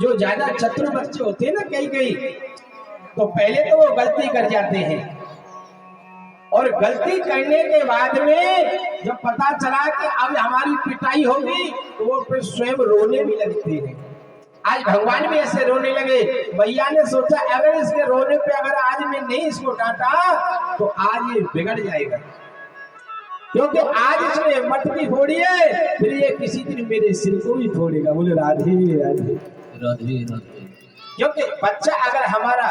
जो ज्यादा चतुर बच्चे होते हैं ना कई कई, तो पहले तो वो गलती कर जाते हैं और गलती करने के बाद में जब पता चला कि अब हमारी पिटाई होगी तो वो फिर स्वयं रोने भी लगते हैं। आज भगवान भी ऐसे रोने लगे। भैया ने सोचा अगर इसके रोने पे अगर आज मैं नहीं इसको डांटा तो आज ये बिगड़ जाएगा, क्योंकि आज इसने मटकी फोड़ी है, फिर ये किसी दिन मेरे सिर को भी फोड़ेगा। बोले राधे राधे राधे राधे। क्योंकि बच्चा अगर हमारा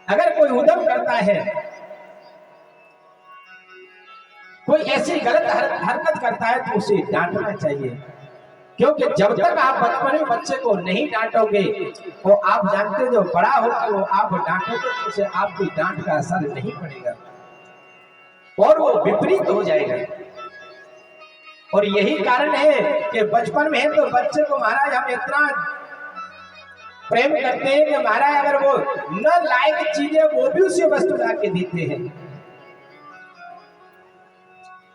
अगर कोई उद्यम करता है, कोई ऐसी गलत हरकत करता है तो उसे डांटना चाहिए, क्योंकि जब तक आप बचपन में बच्चे को नहीं डांटोगे तो आप जानते हो जो बड़ा होकर वो आप डांटोगे तो उसे आपकी डांट का असर नहीं पड़ेगा और वो विपरीत हो जाएगा। और यही कारण है कि बचपन में है तो बच्चे को महाराज हम इतना प्रेम करते हैं कि महाराज अगर वो न लायक चीजें वो भी उसे वस्तु ला के देते हैं।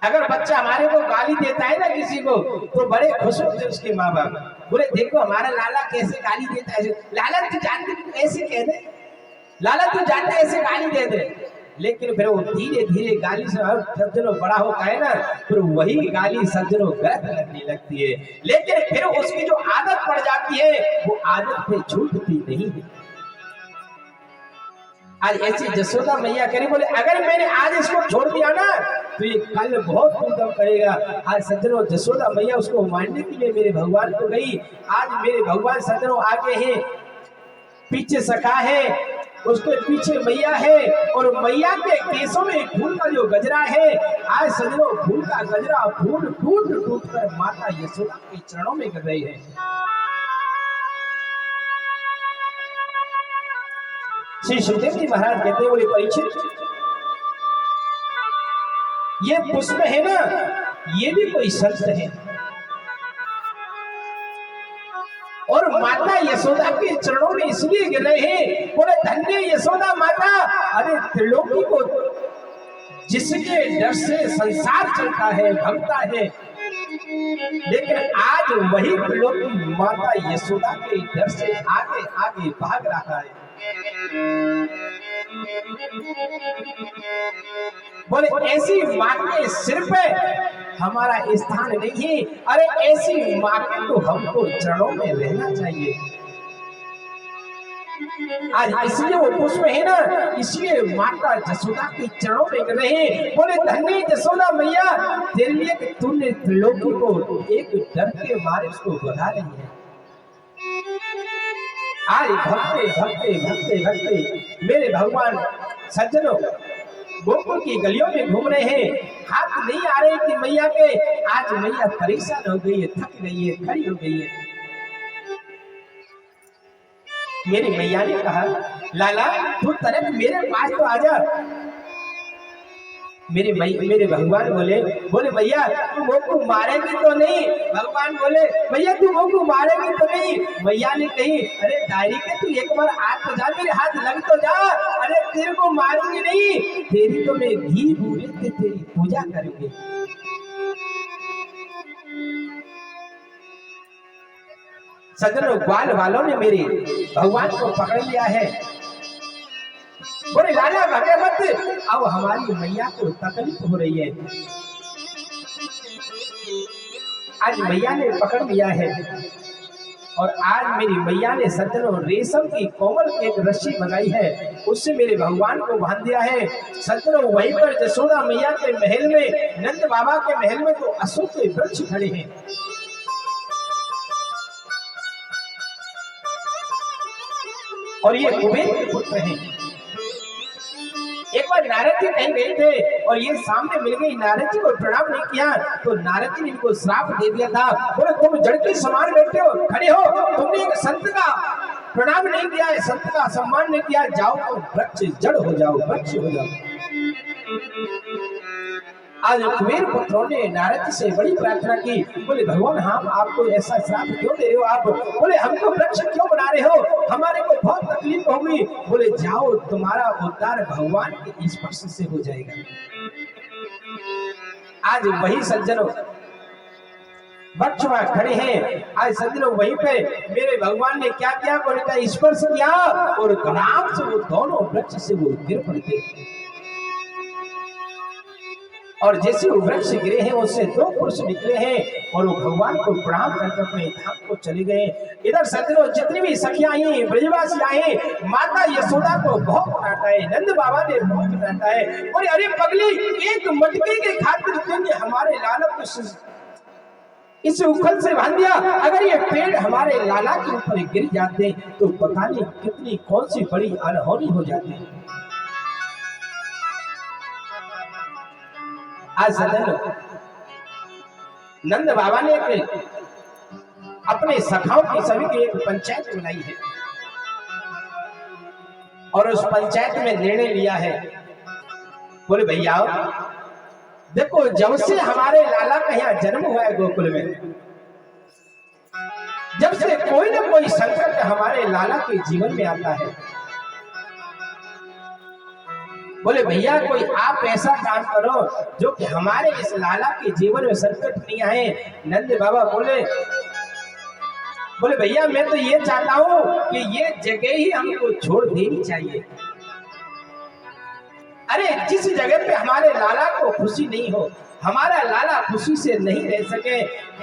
अगर बच्चा हमारे को गाली देता है ना किसी को तो बड़े खुश होते उसके माँ बाप, बोले देखो हमारा लाला कैसे गाली देता है। लाला तू जानते तू ऐसे कह दे, लाला तू जानते ऐसे गाली दे दे, लेकिन फिर वो धीरे धीरे गाली से सज्जनों बड़ा होता है ना, फिर वही गाली सज्जनों गलत लगने लगती है, लेकिन फिर उसकी जो आदत पड़ जाती है वो आदत पे छूटती नहीं है। आज ऐसी जसोदा मैया करी, बोले अगर मैंने आज इसको छोड़ दिया ना तो ये कल बहुत उद्यम करेगा। आज सज्जनों जसोदा मैया उसको मारने के लिए मेरे भगवान को गई। आज मेरे भगवान सज्जनों आगे हैं, पीछे सखा है, उसके पीछे मैया है और मैया के केसों में फूल का जो गजरा है, आज सज्जनों फूल का गजरा फूल टूट टूट कर माता यशोदा के चरणों में गिर रही है। श्री सुखदेव जी महाराज कहते हैं, बोले परीक्षित ये पुष्प है ना, ये भी कोई संत है और माता यशोदा के चरणों में इसलिए गिर रहे हैं। बोले धन्य यशोदा माता, अरे त्रिलोकी को जिसके डर से संसार चलता है भगता है, लेकिन आज वही त्रिलोकी माता यशोदा के डर से आगे आगे भाग रहा है। बोले ऐसी माँ के सिर पे हमारा स्थान नहीं है, अरे ऐसी माँ के तो हमको चरणों में रहना चाहिए। आज इसलिए वो पुष्प है ना, इसलिए माता जसोदा के चरणों में गिर रहे। बोले धन्य जसोदा मैया, तेरे लिए तूने त्रिलोकी को एक डर के मारे उसको बढ़ा रही है। आज भक्ते भक्ते भक्ते भक्ते मेरे भगवान सज्जनों गोकुल की गलियों में घूम रहे हैं, हाथ नहीं आ रहे कि मैया के। आज मैया परेशान हो गई है, थक गई है, खड़ी हो गई है। मेरी मैया ने कहा लाला तू तरफ मेरे पास तो आजा। मेरे भगवान बोले भैया तू वो को मारेगी तो नहीं। भगवान बोले भैया तू वो को मारेगी तो नहीं। मैया ने कही अरे डायरी के तू एक बार हाथ तो जा, मेरे हाथ लग तो जा। अरे तेरे को मारूंगी नहीं, तेरी तो मैं घी भूरे से तेरी पूजा करूंगी। सज्जनों ग्वाल वालों ने मेरे भगवान को पकड़ लिया है। बोले लाला भागे मत, अब हमारी मैया को तकलीफ हो रही है। आज मैया ने पकड़ लिया है और आज मेरी मैया ने सज्जनों रेशम की कोमल एक रस्सी मंगाई है, उससे मेरे भगवान को बांध दिया है। सज्जनों वहीं पर जसोदा मैया के महल में, नंद बाबा के महल में तो अशोक के वृक्ष खड़े हैं। और ये कुबेर के पुत्र हैं। एक बार नारद जी कहीं गए थे और ये सामने मिल गई, नारद जी को प्रणाम नहीं किया तो नारद जी ने इनको श्राप दे दिया था। बोले तुम जड़ के समान बैठे हो, खड़े हो, तुमने एक संत का प्रणाम नहीं किया है, संत का सम्मान नहीं किया, जाओ तो वृक्ष जड़ हो जाओ, वृक्ष हो जाओ। आज कुबेर पुत्रों ने नारद से बड़ी प्रार्थना की। बोले भगवान हम आपको ऐसा श्राप क्यों दे रहे हो आप? बोले हमको वृक्ष क्यों बना रहे हो, हमारे को बहुत तकलीफ होगी। बोले जाओ तुम्हारा उद्धार भगवान के स्पर्श से हो जाएगा। आज वही सज्जनों वृक्ष वहां खड़े हैं। आज सज्जनों वहीं पे मेरे भगवान ने क्या किया, उनका स्पर्श किया और धड़ाम से वो दोनों वृक्ष से वो गिर पड़ते। और जैसे वो वृक्ष गिरे हैं उससे दो पुरुष निकले हैं और वो भगवान को प्रणाम करके अपने धाम को चले गए। इधर सज्जनों जितनी भी सखियां आई, ब्रजवासी आए, माता यशोदा को बहुत डांटा है, नंद बाबा ने बहुत डांटा है। और अरे पगली, एक मटके के खातिर तुमने हमारे लाला को इस उखल से बांध दिया। अगर ये पेड़ हमारे लाला के ऊपर गिर जाते तो पता नहीं कितनी कौन सी बड़ी अनहोनी हो जाती। आज नंद बाबा ने अपने सखाओं की सभी की एक पंचायत बुलाई है और उस पंचायत में निर्णय लिया है। बोले भैया देखो, जब से हमारे लाला का यहाँ जन्म हुआ है गोकुल में, जब से कोई ना कोई संकट हमारे लाला के जीवन में आता है। बोले भैया कोई आप ऐसा काम करो जो कि हमारे इस लाला के जीवन में संकट नहीं आए। नंद बाबा बोले भैया मैं तो ये चाहता हूं कि ये जगह ही हमको छोड़ देनी चाहिए। अरे जिस जगह पे हमारे लाला को खुशी नहीं हो, हमारा लाला खुशी से नहीं रह सके,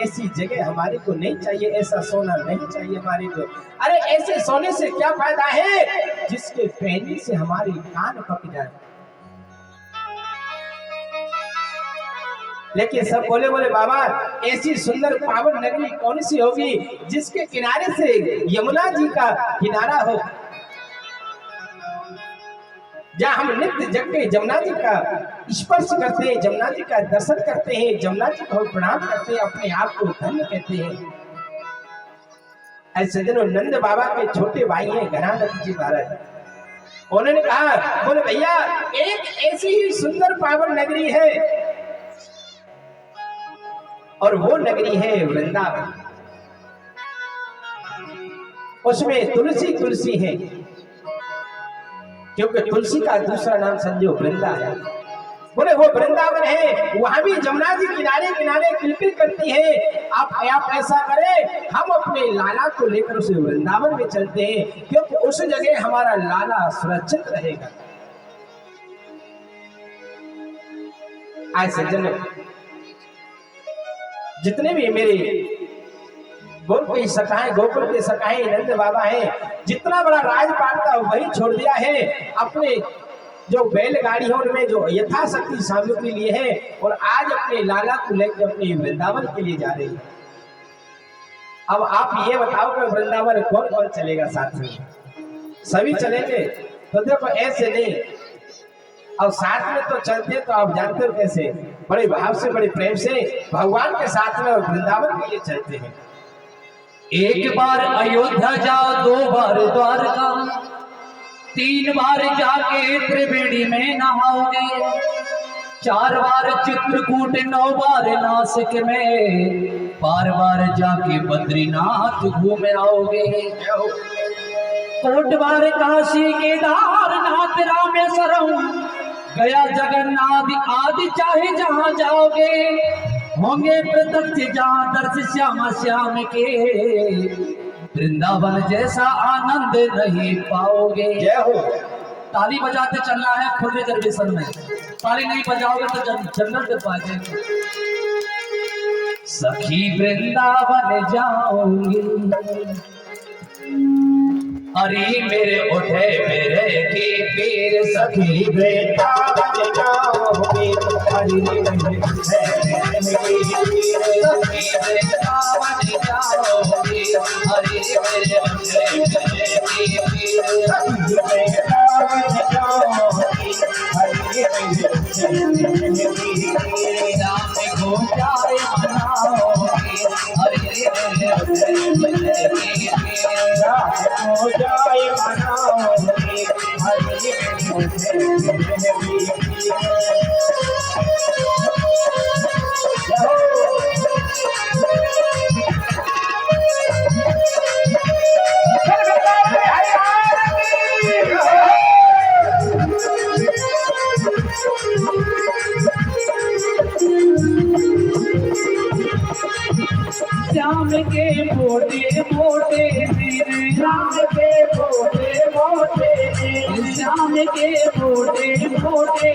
ऐसी जगह हमारे को नहीं चाहिए, ऐसा सोना नहीं चाहिए हमारे को। अरे ऐसे सोने से क्या फायदा है जिसके पहनने से हमारे कान पक जाए। लेकिन सब बोले बाबा ऐसी सुंदर पावन नगरी कौन सी होगी जिसके किनारे से यमुना जी का किनारा हो, जहाँ हम नित्य जग के जमुना जी का स्पर्श करते हैं, जमुना जी का दर्शन करते हैं, जमुना जी को प्रणाम करते हैं, अपने आप को धन्य कहते हैं। ऐसे दिनों नंद बाबा के छोटे भाई हैं घनादत्त जी महाराज, उन्होंने कहा बोले भैया एक ऐसी ही सुंदर पावन नगरी है और वो नगरी है वृंदावन। उसमें तुलसी तुलसी है, क्योंकि तुलसी का दूसरा नाम समझो वृंदा है। बोले वो वृंदावन है, वहां भी जमुना जी किनारे किनारे किलकिल करती है। आप ऐसा करें, हम अपने लाला को लेकर उसे वृंदावन में चलते हैं, क्योंकि उस जगह हमारा लाला सुरक्षित रहेगा। आज सज्जन जितने भी मेरे गोकुल के सखाए नंद बाबा हैं, जितना बड़ा राजपाट था वही छोड़ दिया है। अपने जो बैलगाड़ी है उनमें जो यथाशक्ति सामग्री लिए है और आज अपने लाला को लेकर अपने वृंदावन के लिए जा रहे हैं। अब आप ये बताओ कि वृंदावन कौन कौन चलेगा साथ में? सभी चलेंगे? तो देखो ऐसे नहीं, और साथ में तो चलते तो आप जानते हो कैसे, बड़े भाव से बड़े प्रेम से भगवान के साथ में वृंदावन के लिए चलते हैं। एक बार अयोध्या जाओ, 2 बार द्वारका, 3 बार जाके त्रिवेणी में नहाओगे, 4 बार चित्रकूट, 9 बार नासिक में, बार बार जाके बद्रीनाथ घूम आओगे, 1 बार काशी केदारनाथ रामेश्वरम गया जगन्नाथ आदि, चाहे जहां जाओगे होंगे प्रत्यक्ष जहां दर्श श्याम श्याम के, वृंदावन जैसा आनंद नहीं पाओगे। जय हो। ताली बजाते चलना है फुल रिजर्वेशन में, ताली नहीं बजाओगे तो जनरल पे पाएंगे। सखी वृंदावन जाओगे, अरे मेरे उठे मेरे के पीर, सखी वृंदावन जाओगे, अरे मेरे उठे मेरे के पीर, सखी वृंदावन जाओगे, अरे मेरे उठे मेरे के पीर, सखी वृंदावन जाओगे, अरे मेरे उठे मेरे के पीर, राम को जाए मनाओगे, अरे मेरे उठे मेरे के पीर, राम को जाए मनाओगे, हरे मोटे मेरे श्याम के मोटे मोटे नैन, श्याम के मोटे मोटे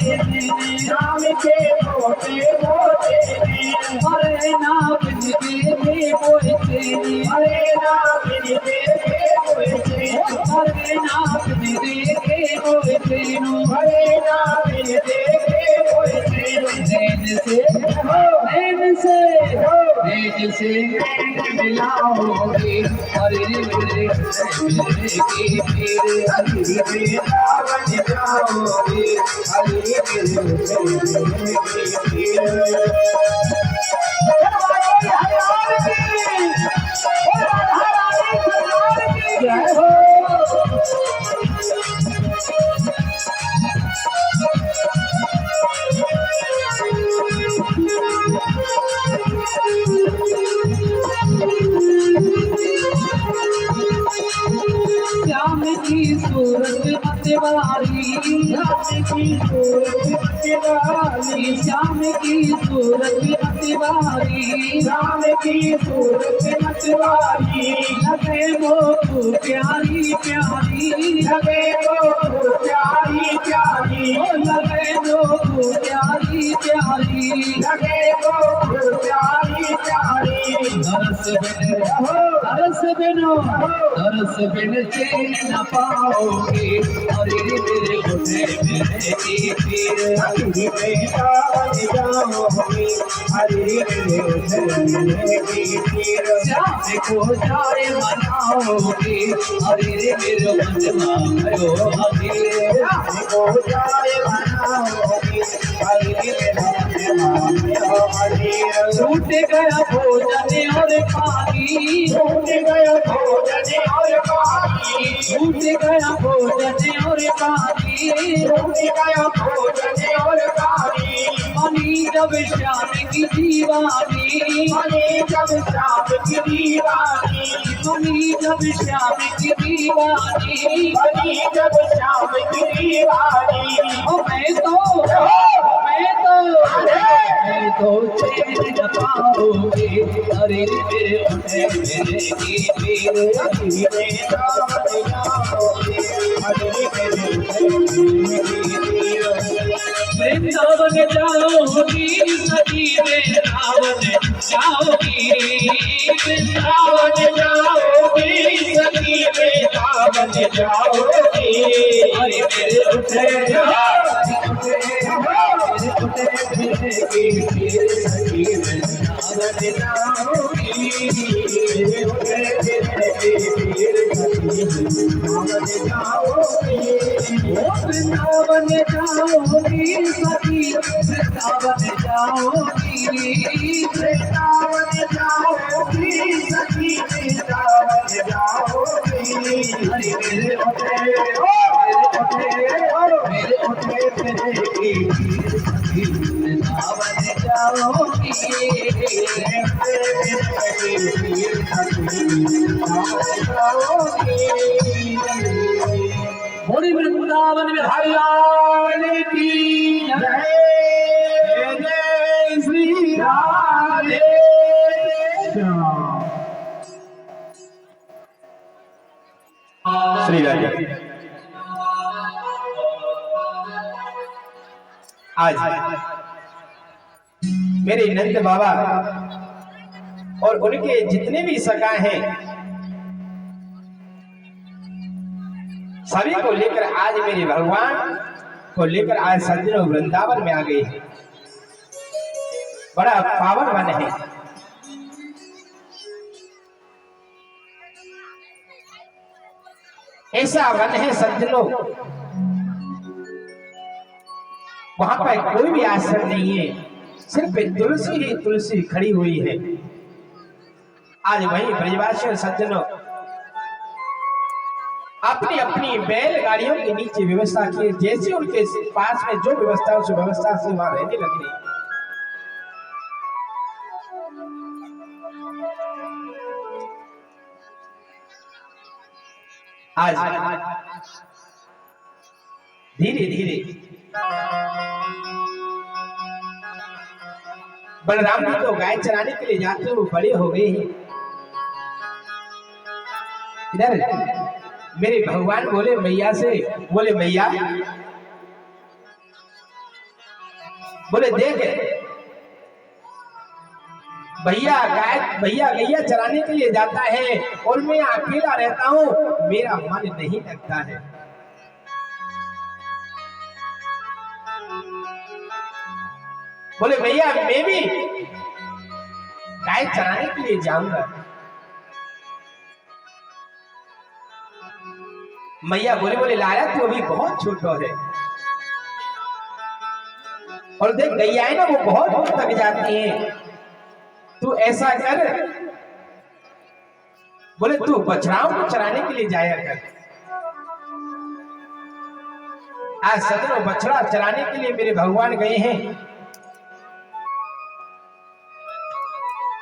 श्याम के मोटे मोटे नैन, अरे नागिन के मोटे हरे नाम देखे हुए तेनु, अरे नागिन के मोटे हरे नाम देखे हुए तेनु, नैन से मिलाओगे अरे मेरे की फिर वृंदावन जाओगे, हरे जय हो श्याम की सूरत मतवारी, श्याम की सूरत मतवारी, श्याम की सूरत मतवारी, श्याम की सूरत मतवारी, लगे वो तू प्यारी प्यारी, लगे वो प्यारी प्यारी, लगे वो तू प्यारी प्यारी, लगे वो प्यारी प्यारी, तरस बिन चैन न पाओगे अरे मेरे होठे मेरे की फिर वृंदावन जाओगे, हरे श्याम को जाए मनाओगे अरे मेरे मनवा भयो अबीर को जाए बनाओगे, छूट गया भोजन और पानी, छूट गया भोजन और पानी, छूट गया भोजन और पानी, छूट गया भोजन और पानी, मनी जब श्याम की दीवानी, मनी जब श्याम की दीवानी, मनी जब श्याम की दीवानी, मनी जब श्याम की दीवानी, मैं तो चैन न पाओगे अरे मेरे होठे मेरे की फिर वृंदावन जाओगी सती में रावण जाओगी, वृंदावन जाओगी, सती में रावण जाओगी, अरे मेरे होठे वृंदावन जाओगी सती वृंदावन जाओगी, वृंदावन जाओगी, सती वृंदावन जाओगी, अरे मेरे होठे वृंदावन जाओगी, बोली वृंदावन में हरियाणा की जय जय श्री राधे श्री राधे। आज मेरे नंद बाबा और उनके जितने भी सखा हैं सभी को लेकर आज मेरे भगवान को लेकर आज सज्जनों वृंदावन में आ गए हैं। बड़ा पावन वन है। ऐसा वन है सज्जनों, वहां पर कोई भी आश्रम नहीं है, सिर्फ तुलसी ही तुलसी खड़ी हुई है। आज वही ब्रजवासी सज्जनों अपनी अपनी बैलगाड़ियों के नीचे व्यवस्था की, जैसे उनके पास में जो व्यवस्था उस व्यवस्था से वहां रहने लगे। आज धीरे धीरे बलराम जी तो गाय चराने के लिए जाते हुए बड़े हो गए हैं। इधर मेरे भगवान बोले मैया से, बोले मैया, बोले देख भैया गैया चराने के लिए जाता है और मैं अकेला रहता हूँ, मेरा मन नहीं लगता है। बोले भैया मैं भी गाय चराने के लिए जाऊंगा। मैया बोले लाला तू अभी बहुत छोटा है, और देख गैया है ना वो बहुत दूर तक जाती है, तू ऐसा कर, बोले तू बछड़ाओं को चराने के लिए जाया कर। आज सजनों बछड़ा चराने के लिए मेरे भगवान गए हैं,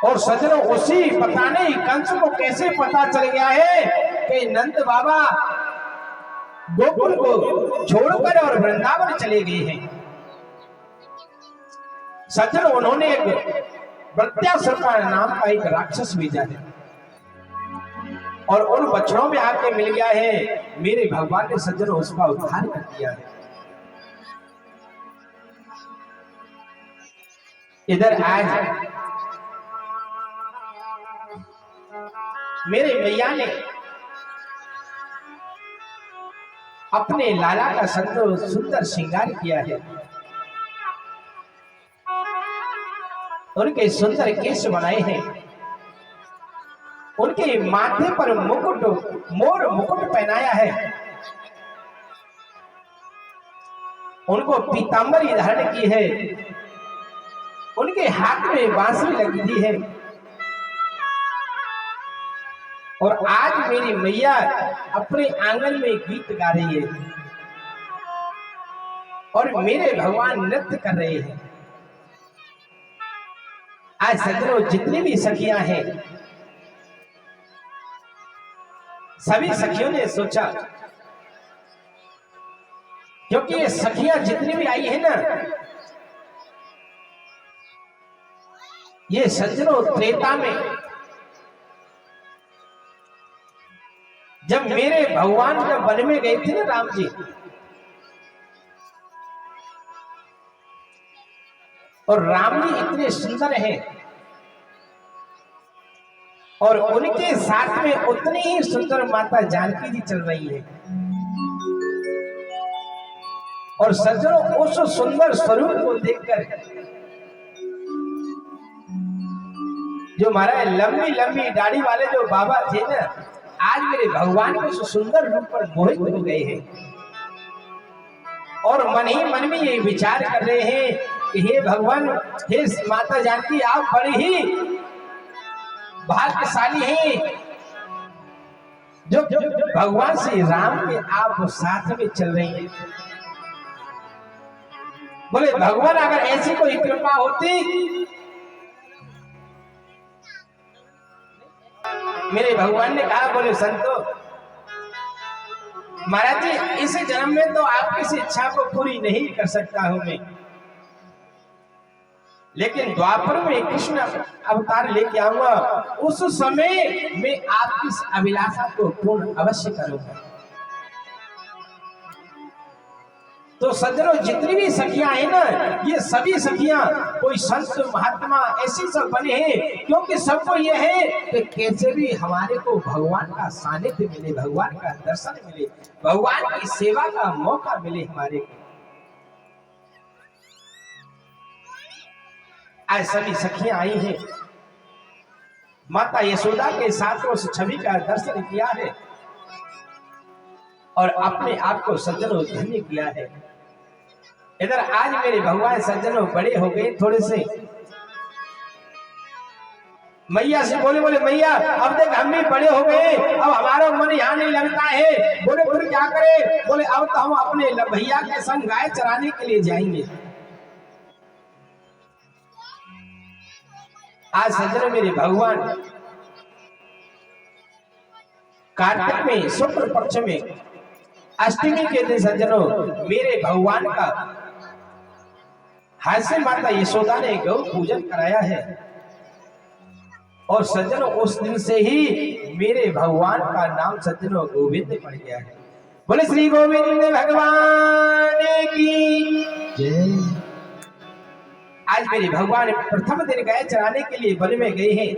और सजनों उसी पता नहीं कंस को कैसे पता चल गया है कि नंद बाबा गोकुल को छोड़कर और वृंदावन चले गए हैं। सजन उन्होंने एक वृत्यासुर का नाम का एक राक्षस भेजा है, और उन बछड़ों में आके मिल गया है। मेरे भगवान ने सज्जन उसका उद्धार कर दिया है। इधर आज मेरे मैया ने अपने लाला का सुंदर श्रृंगार किया है, उनके सुंदर केश बनाए हैं, उनके माथे पर मुकुट मोर मुकुट पहनाया है, उनको पीतांबरी धारण की है, उनके हाथ में बांसुरी लगी है। और आज मेरी मैया अपने आंगन में गीत गा रही है और मेरे भगवान नृत्य कर रहे हैं। आज सजनों जितनी भी सखियां हैं, सभी सखियों ने सोचा, क्योंकि ये सखियां जितनी भी आई है ना, ये सज्जनों त्रेता में जब मेरे भगवान जब वन में गए थे ना राम जी, और राम जी इतने सुंदर हैं और उनके साथ में उतनी ही सुंदर माता जानकी जी चल रही है। और सज्जनों उस सुंदर स्वरूप को देखकर जो हमारा लंबी लंबी दाढ़ी वाले जो बाबा थे ना, आज मेरे भगवान के उस सुंदर रूप पर मोहित हो गए हैं और मन ही मन में ये विचार कर रहे हैं कि हे भगवान, हे माता जानकी, आप बड़ी ही भाग्यशाली हैं जो भगवान श्री राम के आप साथ में चल रही हैं। बोले भगवान अगर ऐसी कोई कृपा होती, मेरे भगवान ने कहा, बोले संतो महाराज जी, इस जन्म में तो आपकी इस इच्छा को पूरी नहीं कर सकता हूं मैं, लेकिन द्वापर में कृष्ण अवतार लेके आऊंगा, उस समय मैं आपकी इस अभिलाषा को पूर्ण अवश्य करूंगा। तो सज्जनों जितनी भी सखियां हैं ना, ये सभी सखियां कोई संत महात्मा ऐसे सब बने हैं, क्योंकि सबको ये है कि कैसे भी हमारे को भगवान का सानिध्य मिले, भगवान का दर्शन मिले, भगवान की सेवा का मौका मिले हमारे को। आज सभी सखियां आई हैं, माता यशोदा के साथ उस छवि का दर्शन किया है और अपने आप को सज्जनों धन्य किया है। इधर आज मेरे भगवान सज्जनों बड़े हो गए थोड़े से, मैया से बोले मैया अब देख हम भी बड़े हो गए, अब हमारा मन यहाँ नहीं लगता है। बोले फिर क्या करे? बोले अब तो हम अपने भैया के संग गाय चराने के लिए जाएंगे। आज सज्जनों मेरे भगवान कार्तिक में शुक्ल पक्ष में अष्टमी के दिन सज्जनों मेरे भगवान का हाथ से माता यशोदा ने गौ पूजन कराया है। और सज्जनों उस दिन से ही मेरे भगवान का नाम सज्जनों गोविंद पड़ गया है। बोले श्री गोविंद भगवान की जय। आज मेरे भगवान प्रथम दिन गाय चराने के लिए वन में गए हैं।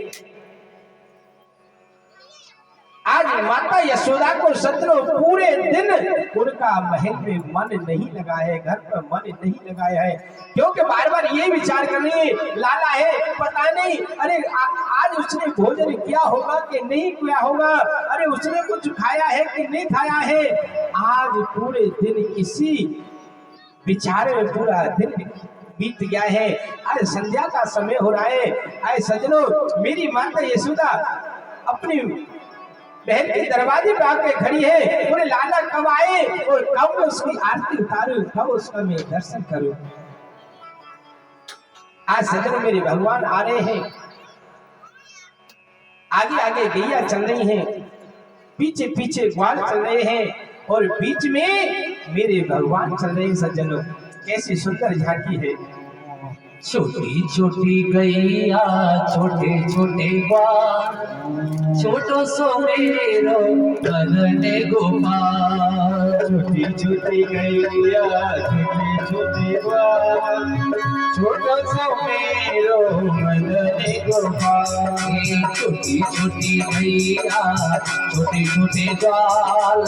आज माता यशोदा को सज्जनों पूरे दिन उनका महल में मन नहीं लगा है, घर पर मन नहीं लगाया है, क्योंकि बार बार ये विचार करने लाला है, पता नहीं अरे आज उसने भोजन किया होगा कि नहीं किया होगा, अरे उसने कुछ खाया है कि नहीं खाया है। आज पूरे दिन इसी विचार में पूरा दिन बीत गया है। आज संध्या का समय हो रहा है। आज सज्जनों मेरी माता यशोदा अपनी बहन के दरवाजे पे आके खड़ी है। बोले लाला कब आए और कब उसकी आरती उतारूं, कब उसका मैं दर्शन करूं। आज सज्जनों मेरे भगवान आ रहे हैं। आगे आगे गैया चल रही हैं, पीछे पीछे ग्वाल चल रहे हैं और बीच में मेरे भगवान चल रहे हैं। सज्जनों कैसी सुंदर झांकी है। छोटी छोटी गैया छोटे छोटे ग्वाल, छोटो सो मेरो कनने गोपाल। छोटी छोटी गैया छोटे छोटे ग्वाल, छोटो सो मेरो कनने गोपाल। छोटी छोटी गैया छोटे छोटे ग्वाल,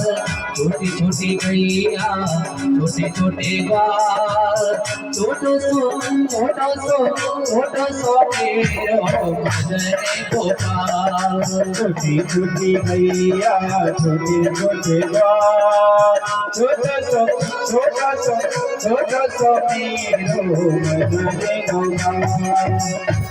छोटी छोटी गैया छोटे छोटे ग्वाल, छोटो सो मेरो कनने गोपाल। छोटी छोटी गैया छोटे छोटे ग्वाल, छोटा सा मेरो कनने गोपाल।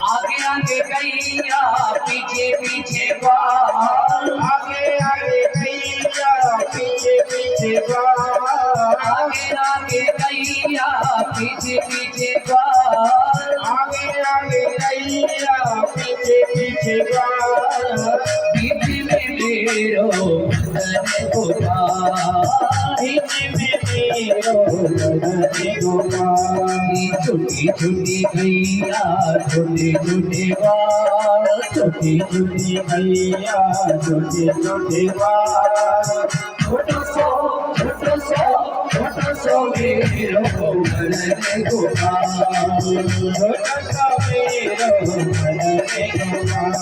आगे आगे गैया पीछे पीछे ग्वाल, आगे आगे गैया पीछे पीछे ग्वाल, आगे आगे गैया पीछे पीछे ग्वाल। आगे आगे गैया पीछे पीछे ग्वाल। बीच में मेरो कनने गोपाल, बीच में मेरो कनने गोपाल। छोटी छोटी गैया छोटे छोटे ग्वाल, छोटी छोटी गैया छोटे छोटे ग्वाल। छोटो सो मेरो कनने गोपाल। छोटा सा मेरो कनने गोपाल।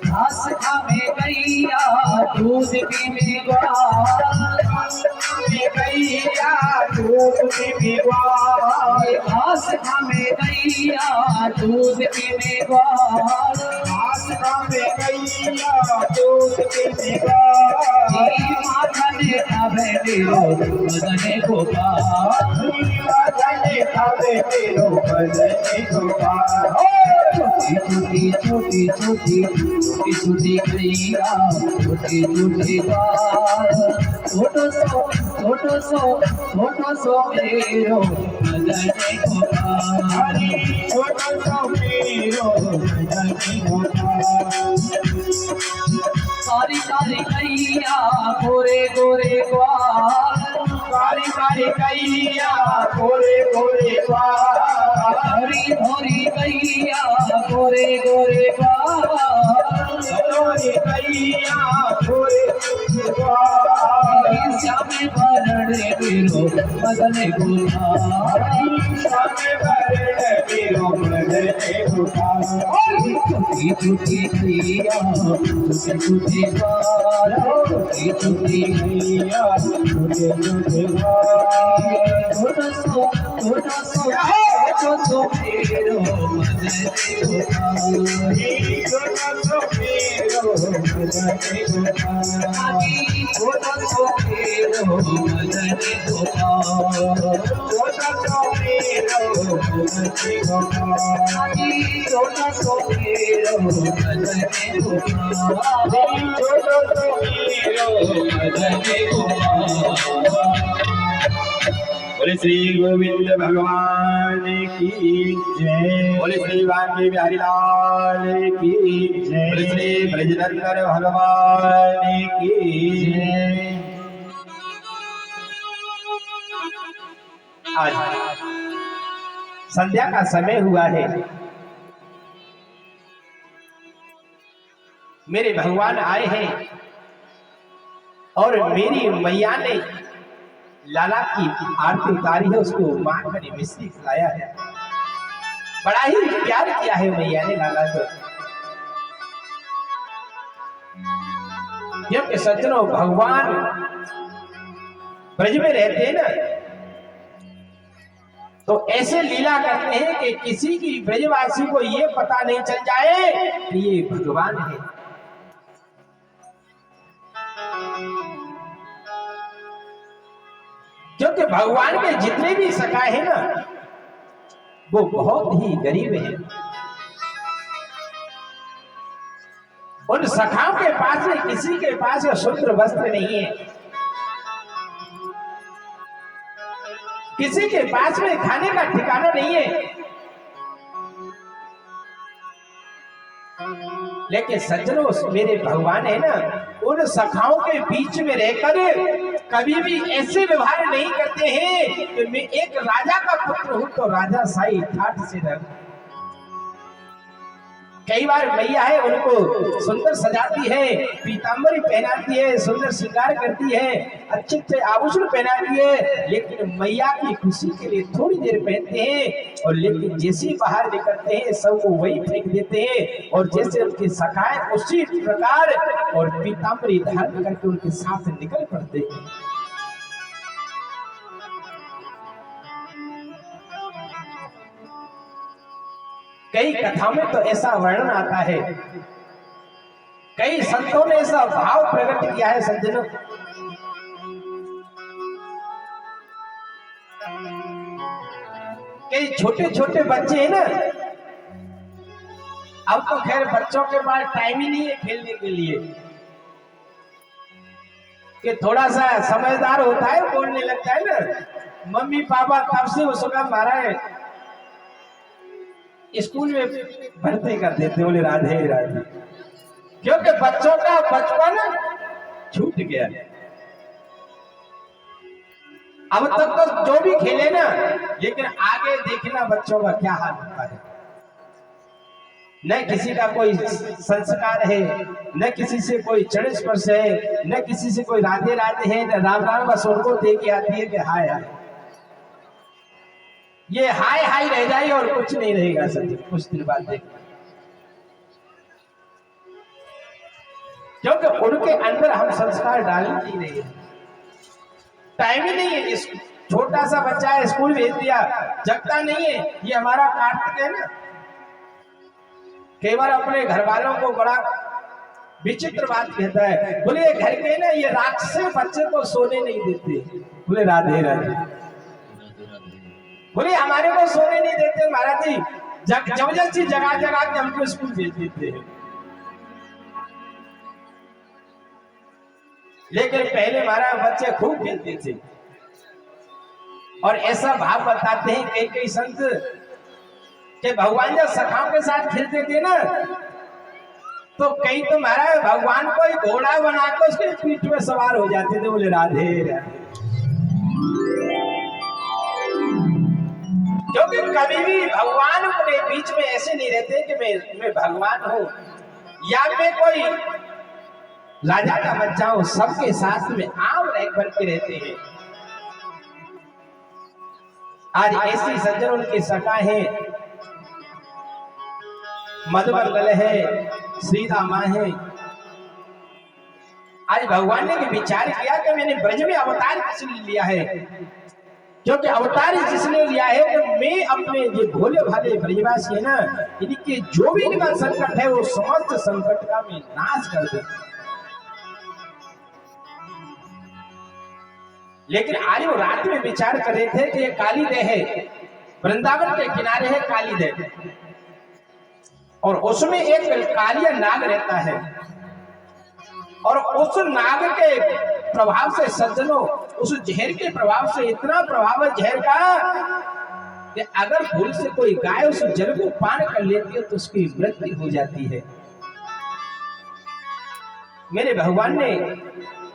घास खावे गैया दूध पीवे ग्वाल, गैया दूध पीवे ग्वाल। घास खावे गैया दूध पीवे ग्वाल। घास खावे गैया दूध पीवे ग्वाल। माथा ने खावे मेरो कनने गोपाल। माथा खावे मेरो कनने गोपाल। छोटी छोटी छोटी छोटी छोटी गैया छोटी छोटी ग्वाल, छोटो सो मेरो कनने गोपाल। छोटा सा मेरो कनने गोपाल। सारी सारी गैया गोरे गोरे ग्वाल, सारी सारी गैया गोरे गोरे ग्वाल। हरी भरी गैया गोरे गोरे ग्वाल। गोरे गैया गोरे ग्वाल। श्यामे वरण मेरो कनने गोपाल। श्यामे वरण मेरो कनने गोपाल। छोटी छोटी गैया छोटे छोटे ग्वाल, छोटी छोटी गैया छोटे छोटे ग्वाल। छोटो सो छोटो सो फेरो मदने गोपाल छोटो सो फेरो मदने गोपाल छोटो सो फेरो मदने बोले श्री गोविंद भगवान की जय। बोले श्री वांके बिहारी लाल की जय। बोले श्री ब्रजनंदन भगवान की जय। आज संध्या का समय हुआ है। मेरे भगवान आए हैं और मेरी मैया ने लाला की आरती उतारी है, उसको माखन मिश्री खिलाया है। बड़ा ही प्यार किया है मैया ने लाला को। क्योंकि सज्जनों, भगवान ब्रज में रहते हैं ना, तो ऐसे लीला करते हैं कि किसी की ब्रजवासी को ये पता नहीं चल जाए कि ये भगवान है। क्योंकि भगवान के जितने भी सखा है ना, वो बहुत ही गरीब हैं। उन सखाओं के पास में किसी के पास शुद्ध वस्त्र नहीं है, किसी के पास में खाने का ठिकाना नहीं है। लेकिन सज्जनों, मेरे भगवान है ना, उन सखाओं के बीच में रहकर कभी भी ऐसे व्यवहार नहीं करते हैं कि मैं एक राजा का पुत्र हूं तो राजा साई ठाठ से रह। कई बार मैया है, उनको सुंदर सजाती है, पीतांबरी पहनाती है, सुंदर श्रृंगार करती है, अच्छे अच्छे आभूषण पहनाती है, लेकिन मैया की खुशी के लिए थोड़ी देर पहनते हैं और लेकिन जैसे ही बाहर निकलते हैं सबको वही फेंक देते हैं। और जैसे उनके सखाए उसी प्रकार और पीतांबरी धारण करके उनके साथ निकल पड़ते हैं। कई कथाओं में तो ऐसा वर्णन आता है, कई संतों ने ऐसा भाव प्रकट किया है सज्जनों, कई छोटे छोटे बच्चे हैं ना, अब तो खैर बच्चों के पास टाइम ही नहीं है खेलने के लिए, कि थोड़ा सा समझदार होता है, बोलने लगता है ना, मम्मी पापा तब से उसका मारा है स्कूल में भर्ती कर देते, बोले राधे राधे। क्योंकि बच्चों का बचपन छूट गया। अब तक तो जो भी खेले ना, लेकिन आगे देखना बच्चों का क्या हाल होता है। न किसी का कोई संस्कार है, न किसी से कोई चढ़ स्पर्श है, न किसी से कोई राधे राधे है, न राम राम बस उनको दे के आती है कि हाय हाय। ये हाय हाय रह जाए और कुछ नहीं रहेगा सच, कुछ दिन बाद देखना। क्योंकि उनके अंदर हम संस्कार डालने ही नहीं है, टाइम ही नहीं है। छोटा सा बच्चा है, स्कूल भेज दिया, जगता नहीं है। ये हमारा कार्तिक है ना, कई बार अपने घर वालों को बड़ा विचित्र बात कहता है, बोले घर के ना ये राक्षस बच्चे को सोने नहीं देते, बोले राधे राधे। बोले हमारे को सोने नहीं देते महाराज जी, जबरदस्ती जगह जगह के हमको स्कूल भेज देते हैं। लेकिन पहले हमारा बच्चे खूब खेलते थे, और ऐसा भाव बताते हैं कई कई संत कि भगवान जब सखाओं के साथ खेलते थे ना, तो कई तो महाराज भगवान को ही घोड़ा बनाकर उसके पीठ में सवार हो जाते थे, बोले राधे राधे। क्योंकि कभी भी भगवान अपने बीच में ऐसे नहीं रहते कि मैं भगवान हूं या मैं कोई राजा का बच्चा हूं, सबके साथ में आम रह बन के रहते हैं। आज ऐसी सज्जन उनकी सखा है, मधुमंगल है, श्रीदा मां है। आज भगवान ने भी विचार किया कि मैंने ब्रज में अवतार किस लिए लिया है, क्योंकि अवतार जिसने लिया है कि मैं अपने जो भोले भाले ब्रजवासी है ना, इनके जो भी इनका संकट है वो समस्त संकट का मैं नाश कर दूं। लेकिन आज वो रात में विचार कर रहे थे कि ये कालीदेह है, वृंदावन के किनारे है कालीदेह, और उसमें एक कालिया नाग रहता है, और उस नाग के प्रभाव से सज्जनों, उस जहर के प्रभाव से इतना प्रभाव है जहर का कि अगर भूल से कोई गाय उस जल को पान कर लेती है तो उसकी मृत्यु हो जाती है। मेरे भगवान ने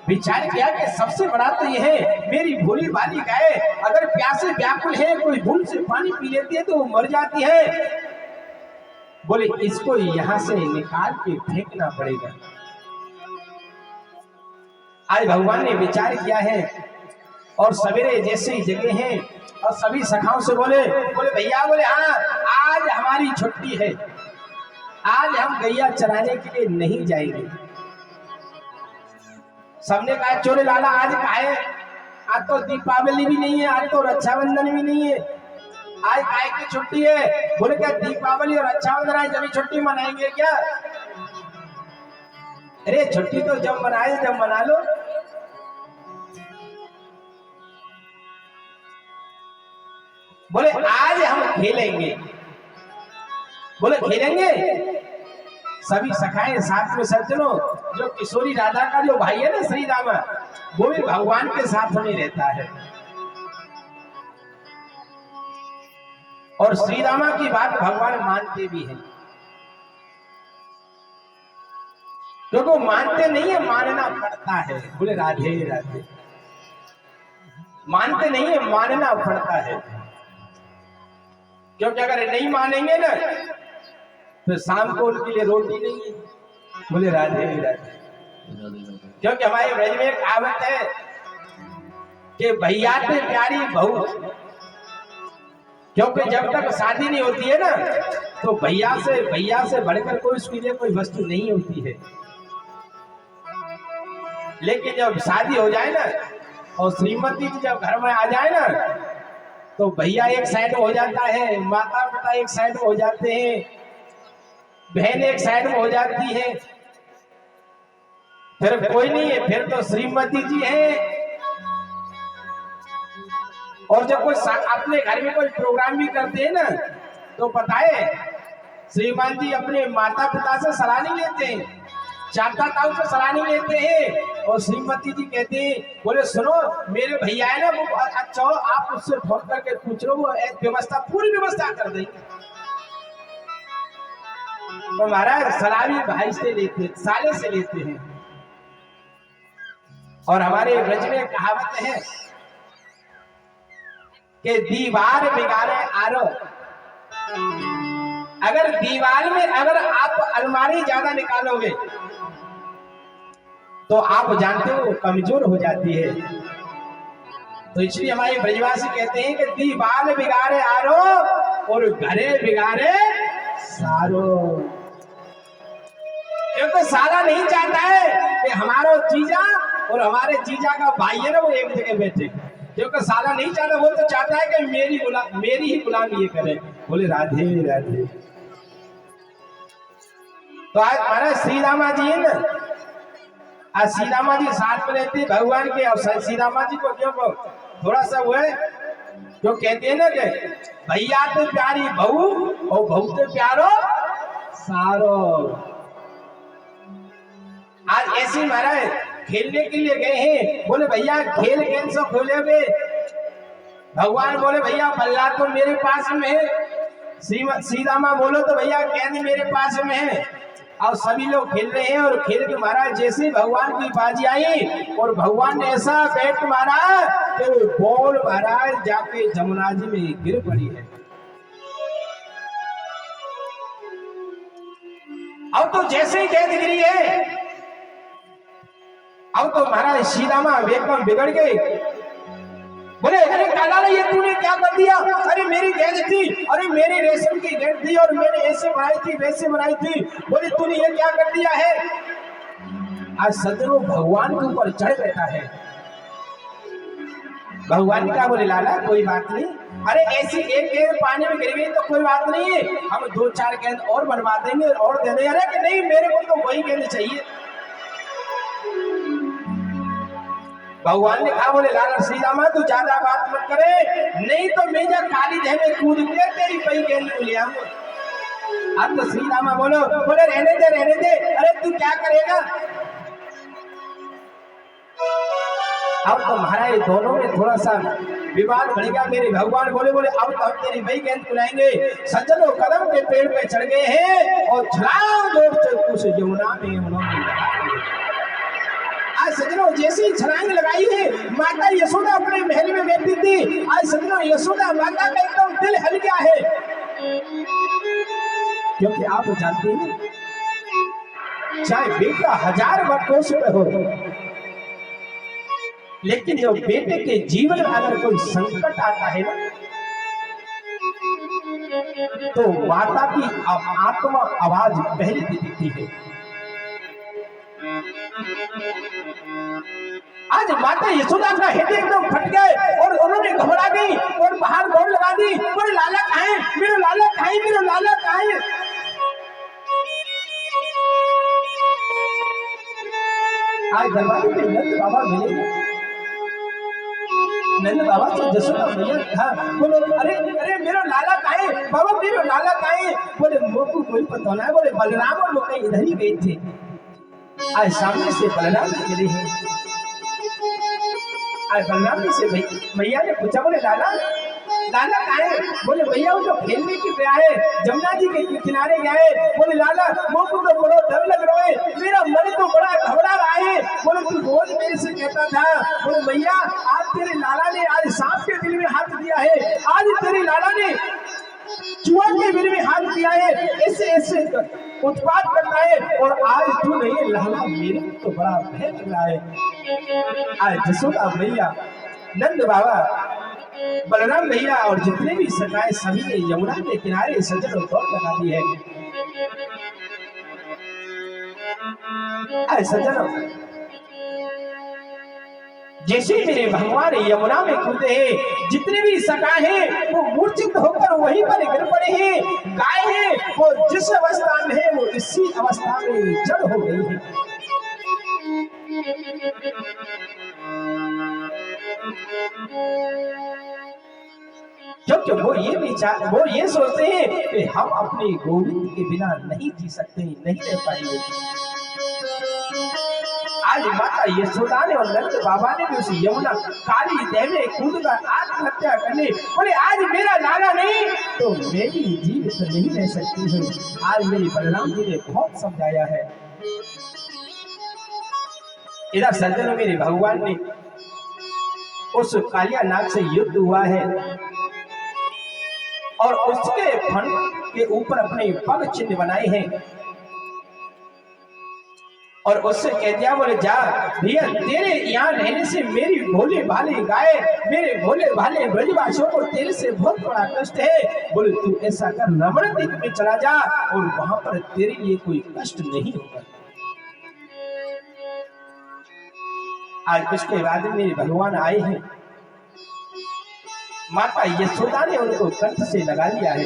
विचार किया कि सबसे बड़ा तो यह है, मेरी भोली भाली गाय अगर प्यासे व्याकुल है, कोई भूल से पानी पी लेती है तो वो मर जाती है। बोले इसको यहां से निकाल के फेंकना पड़ेगा। आज भगवान ने विचार किया है और सवेरे जैसे ही जगे हैं और सभी सखाओं से बोले भैया, बोले हाँ आज हमारी छुट्टी है, आज हम गैया चराने के लिए नहीं जाएंगे। सबने कहा चोरे लाला आज काहे, आज तो दीपावली भी नहीं है, आज तो रक्षाबंधन भी नहीं है, आज काहे की छुट्टी है। बोले क्या दीपावली और रक्षाबंधन आज जब छुट्टी मनाएंगे क्या? अरे छुट्टी तो जब मनाए जब मना लो। बोले आज हम खेलेंगे। बोले खेलेंगे। सभी सखाए साथ में सज्जनों, जो किशोरी राधा का जो भाई है ना श्री रामा, वो भी भगवान के साथ में रहता है, और श्री रामा की बात भगवान मानते भी हैं, क्योंकि वो मानते नहीं है, मानना पड़ता है। बोले राधे राधे। मानते नहीं है, मानना पड़ता है, क्योंकि अगर नहीं मानेंगे ना तो शाम को उनके लिए रोटी नहीं है। बोले राधे राधे। क्योंकि हमारे ब्रज में कहावत है कि भैया से प्यारी बहू, क्योंकि जब तक शादी नहीं होती है ना तो भैया से बढ़कर कोई उसके लिए कोई वस्तु नहीं होती है। लेकिन जब शादी हो जाए ना और श्रीमती जी जब घर में आ जाए ना तो भैया एक साइड हो जाता है, माता पिता एक साइड हो जाते हैं, बहन एक साइड में हो जाती है, फिर कोई नहीं है, फिर तो श्रीमती जी है। और जब कोई अपने घर में कोई प्रोग्राम भी करते हैं ना तो पता है श्रीमान जी अपने माता पिता से सलाह नहीं लेते हैं, चाचा ताऊ से सलाह नहीं लेते हैं, और श्रीमती जी कहते हैं बोले सुनो मेरे भैया है ना वो अच्छा, आप उससे फोन करके पूछ लो, वो व्यवस्था पूरी व्यवस्था कर देंगे। तो महाराज सलाह भी भाई से लेते, साले से लेते हैं। और हमारे ब्रज में कहावत है कि दीवार बिगाड़े आरो। अगर दीवार में अगर आप अलमारी ज्यादा निकालोगे तो आप जानते हो कमजोर हो जाती है। तो इसलिए हमारे ब्रजवासी कहते हैं कि दीवार बिगाड़े आरो और घरे बिगाड़े सारो। क्योंकि सारा नहीं चाहता है कि हमारा जीजा और हमारे जीजा का भाई है ना वो एक जगह बैठे, क्योंकि साला नहीं चाहता, वो तो चाहता है कि मेरी ही गुलामी ये करे। बोले राधे राधे। तो आज महाराज श्री रामा जी है ना, आज श्री रामा जी साथ में रहते भगवान के, और श्री रामा जी को क्यों थोड़ा सा वो है जो कहते हैं ना कि भैया तो प्यारी बहू और बहू तो प्यारो सारो। आज ऐसे महाराज खेलने के लिए गए हैं, बोले भैया खेल खेल से खोलोगे? भगवान बोले भैया बल्ला तो मेरे पास में है, श्री रामा बोलो तो भैया गेंद मेरे पास में है। और सभी लोग खेल रहे हैं और खेल के महाराज जैसे भगवान की बाजी आई और भगवान ने ऐसा बैट मारा कि वो बॉल महाराज जाके जमुना जी में गिर पड़ी है। अब तो जैसे ही गेंद गिरी है, अब तो महाराज श्री रामा एकदम बिगड़ गए। बोले अरे काला ये तूने क्या कर दिया? अरे मेरी गेंद थी, अरे मेरी रेशम की गेंद थी और मैंने ऐसे बनाई थी वैसे बनाई थी, बोले तूने ये क्या कर दिया है? आज सदरो भगवान के ऊपर चढ़ बैठा है। भगवान क्या बोले, लाला कोई बात नहीं, अरे ऐसी एक गेंद पानी में गिर गई तो कोई बात नहीं है, हम 2-4 गेंद और बनवा देंगे और दे देंगे। अरे कि नहीं, मेरे को तो वही गेंद चाहिए। भगवान ने कहा, बोले लाला श्री रामा तू ज्यादा बात मत करे, नहीं तो मैं जा काली देह में कूद के तेरी पई गेंद को ले आऊंगा। अब तो श्री रामा बोले रहने दे, अरे तू क्या करेगा। अब तो महाराज दोनों में थोड़ा सा विवाद बढ़ेगा। मेरे भगवान बोले अब तो हम तेरी वही गेंद बुलाएंगे। सज्जनों कदम के पेड़ पे चढ़ गए हैं और छलांग दौड़ते उस यमुना में उन्होंने आज सज्जनों जैसी छलांग लगाई है, माता यशोदा अपने महल में बैठी थी। आज सज्जनों यशोदा माता का एकदम दिल हल गया है, क्योंकि आप जानते हैं चाहे बेटा 1000 वर्षों पे हो, लेकिन जो बेटे के जीवन में अगर कोई संकट आता है ना, तो माता की आत्मा आवाज पहले देती है। आज माता यशोदा का हृदय एकदम फट गए और उन्होंने घबरा गई और बाहर दौड़ लगा दी। बोले लाला कहाँ है, मेरा लाला कहाँ है, मेरा लाला कहाँ है। आज दरबार में नंद बाबा मिले। नंद बाबा से यशोदा मैया कहा, बोले अरे मेरा लाला कहाँ है बाबा, मेरा लाला कहाँ है। बोले मोको कोई पता ना है। बोले बलराम और लोग इधर ही गए थे। आज सामने से बलराम मिले हैं। आज बलराम जी से मैया ने पूछा, बोले लाला कहाँ है। बोले भैया वो तो खेलने के गया है, जमुना जी के किनारे गया है। बोले लाला मोको तो बड़ा डर लग रहा है, मेरा मन तो बड़ा घबरा रहा है। बोले तू रोज मेरे से कहता था। बोले भैया आज तेरे लाला ने आज सांप के दिल में हाथ दिया है, आज तेरे लाला ने चूहा के दिल में हाथ दिया है, ऐसे उत्पात करता है और आज तू नहीं। लाला मेरे तो बड़ा भय लग रहा है। आज यशोदा भैया, नंद बाबा, बलराम भैया और जितने भी सखाए सभी ने यमुना के किनारे सज्जन दौड़ लगा दी है। सज्जन जैसे मेरे भगवान यमुना में कूदे हैं, जितने भी सखा हैं वो मूर्छित होकर वहीं पर गिर पड़े हैं। गाय है वो जिस अवस्था में है वो इसी अवस्था में जड़ हो गई है। क्योंकि वो ये सोचते हैं कि हम अपने गोविंद के बिना नहीं जी सकते, नहीं रह पाएंगे। आज माता यशोदा ने और नंद बाबा ने भी उस यमुना काली देह में कूदकर आत्महत्या करने। बोले आज मेरा लाला नहीं तो मैं भी जीवित नहीं रह सकती हूँ। आज मेरे बलराम जी ने बहुत समझाया है। इधर सज्जनों मेरे भगवान ने उस कालिया नाग से युद्ध हुआ है और उसके फन के ऊपर अपने पग चिन्ह बनाए हैं और उससे कह दिया, बोले जा भैया तेरे यहाँ रहने से मेरी भोले भाले गाय, मेरे भोले भाले ब्रजवासियों को तेरे से बहुत बड़ा कष्ट है। बोले तू ऐसा कर रमण द्वीप में चला जा और वहां पर तेरे लिए कोई कष्ट नहीं होगा। आज उसके बाद मेरे भगवान आए हैं। माता यशोदा ने उनको कंठ से लगा लिया है,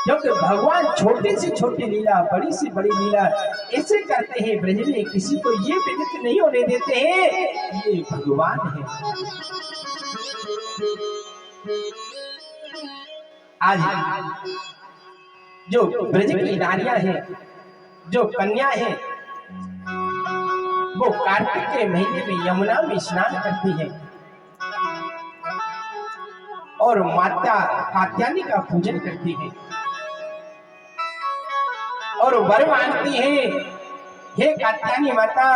क्योंकि भगवान छोटी से छोटी लीला, बड़ी से बड़ी लीला ऐसे करते हैं ब्रज में, किसी को ये विदित नहीं होने देते हैं ये भगवान है। आज जो ब्रज की नारियां हैं, जो कन्या हैं, वो कार्तिक के महीने में यमुना में स्नान करती हैं और माता कात्यायनी का पूजन करती हैं और वर मांगती हैं, हे कात्यायनी माता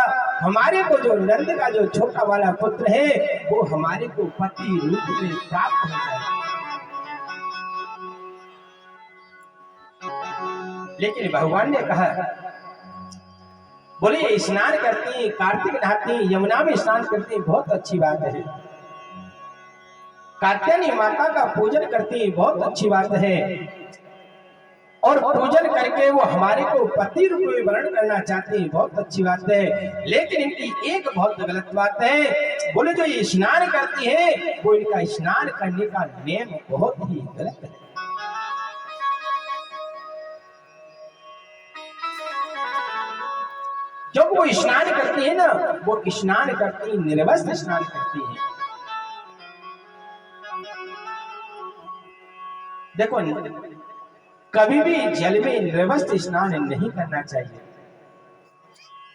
हमारे को जो नंद का जो छोटा वाला पुत्र है वो हमारे को पति रूप में प्राप्त हो जाए। लेकिन भगवान ने कहा, बोले स्नान करती हैं, कार्तिक नहाती हैं, यमुना में स्नान करती हैं, बहुत अच्छी बात है। कात्यायनी माता का पूजन करती हैं, बहुत अच्छी बात है। और पूजन करके वो हमारे को पति रूप में वर्ण करना चाहते हैं, बहुत अच्छी बात है। लेकिन इनकी एक बहुत गलत बात है, बोले जो ये स्नान करती है वो इनका स्नान करने का नियम बहुत ही गलत है। जब वो स्नान करती है ना, वो स्नान करती निर्वस्त्र स्नान करती है। देखो कभी भी जल में निर्वस्त्र स्नान नहीं करना चाहिए,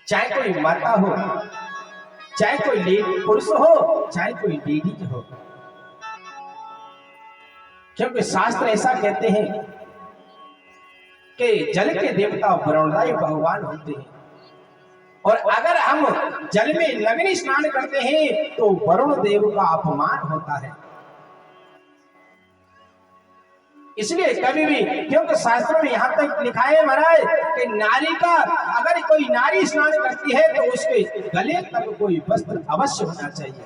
चाहे कोई माता हो, चाहे कोई पुरुष हो, चाहे कोई लेडीज हो, क्योंकि शास्त्र ऐसा कहते हैं कि जल के देवता वरुणदायी भगवान होते हैं, और अगर हम जल में नग्न स्नान करते हैं तो वरुण देव का अपमान होता है। इसलिए कभी भी, क्योंकि शास्त्रों में यहां तक लिखा है महाराज कि नारी का, अगर कोई नारी स्नान करती है तो उसके गले तक कोई वस्त्र अवश्य होना चाहिए।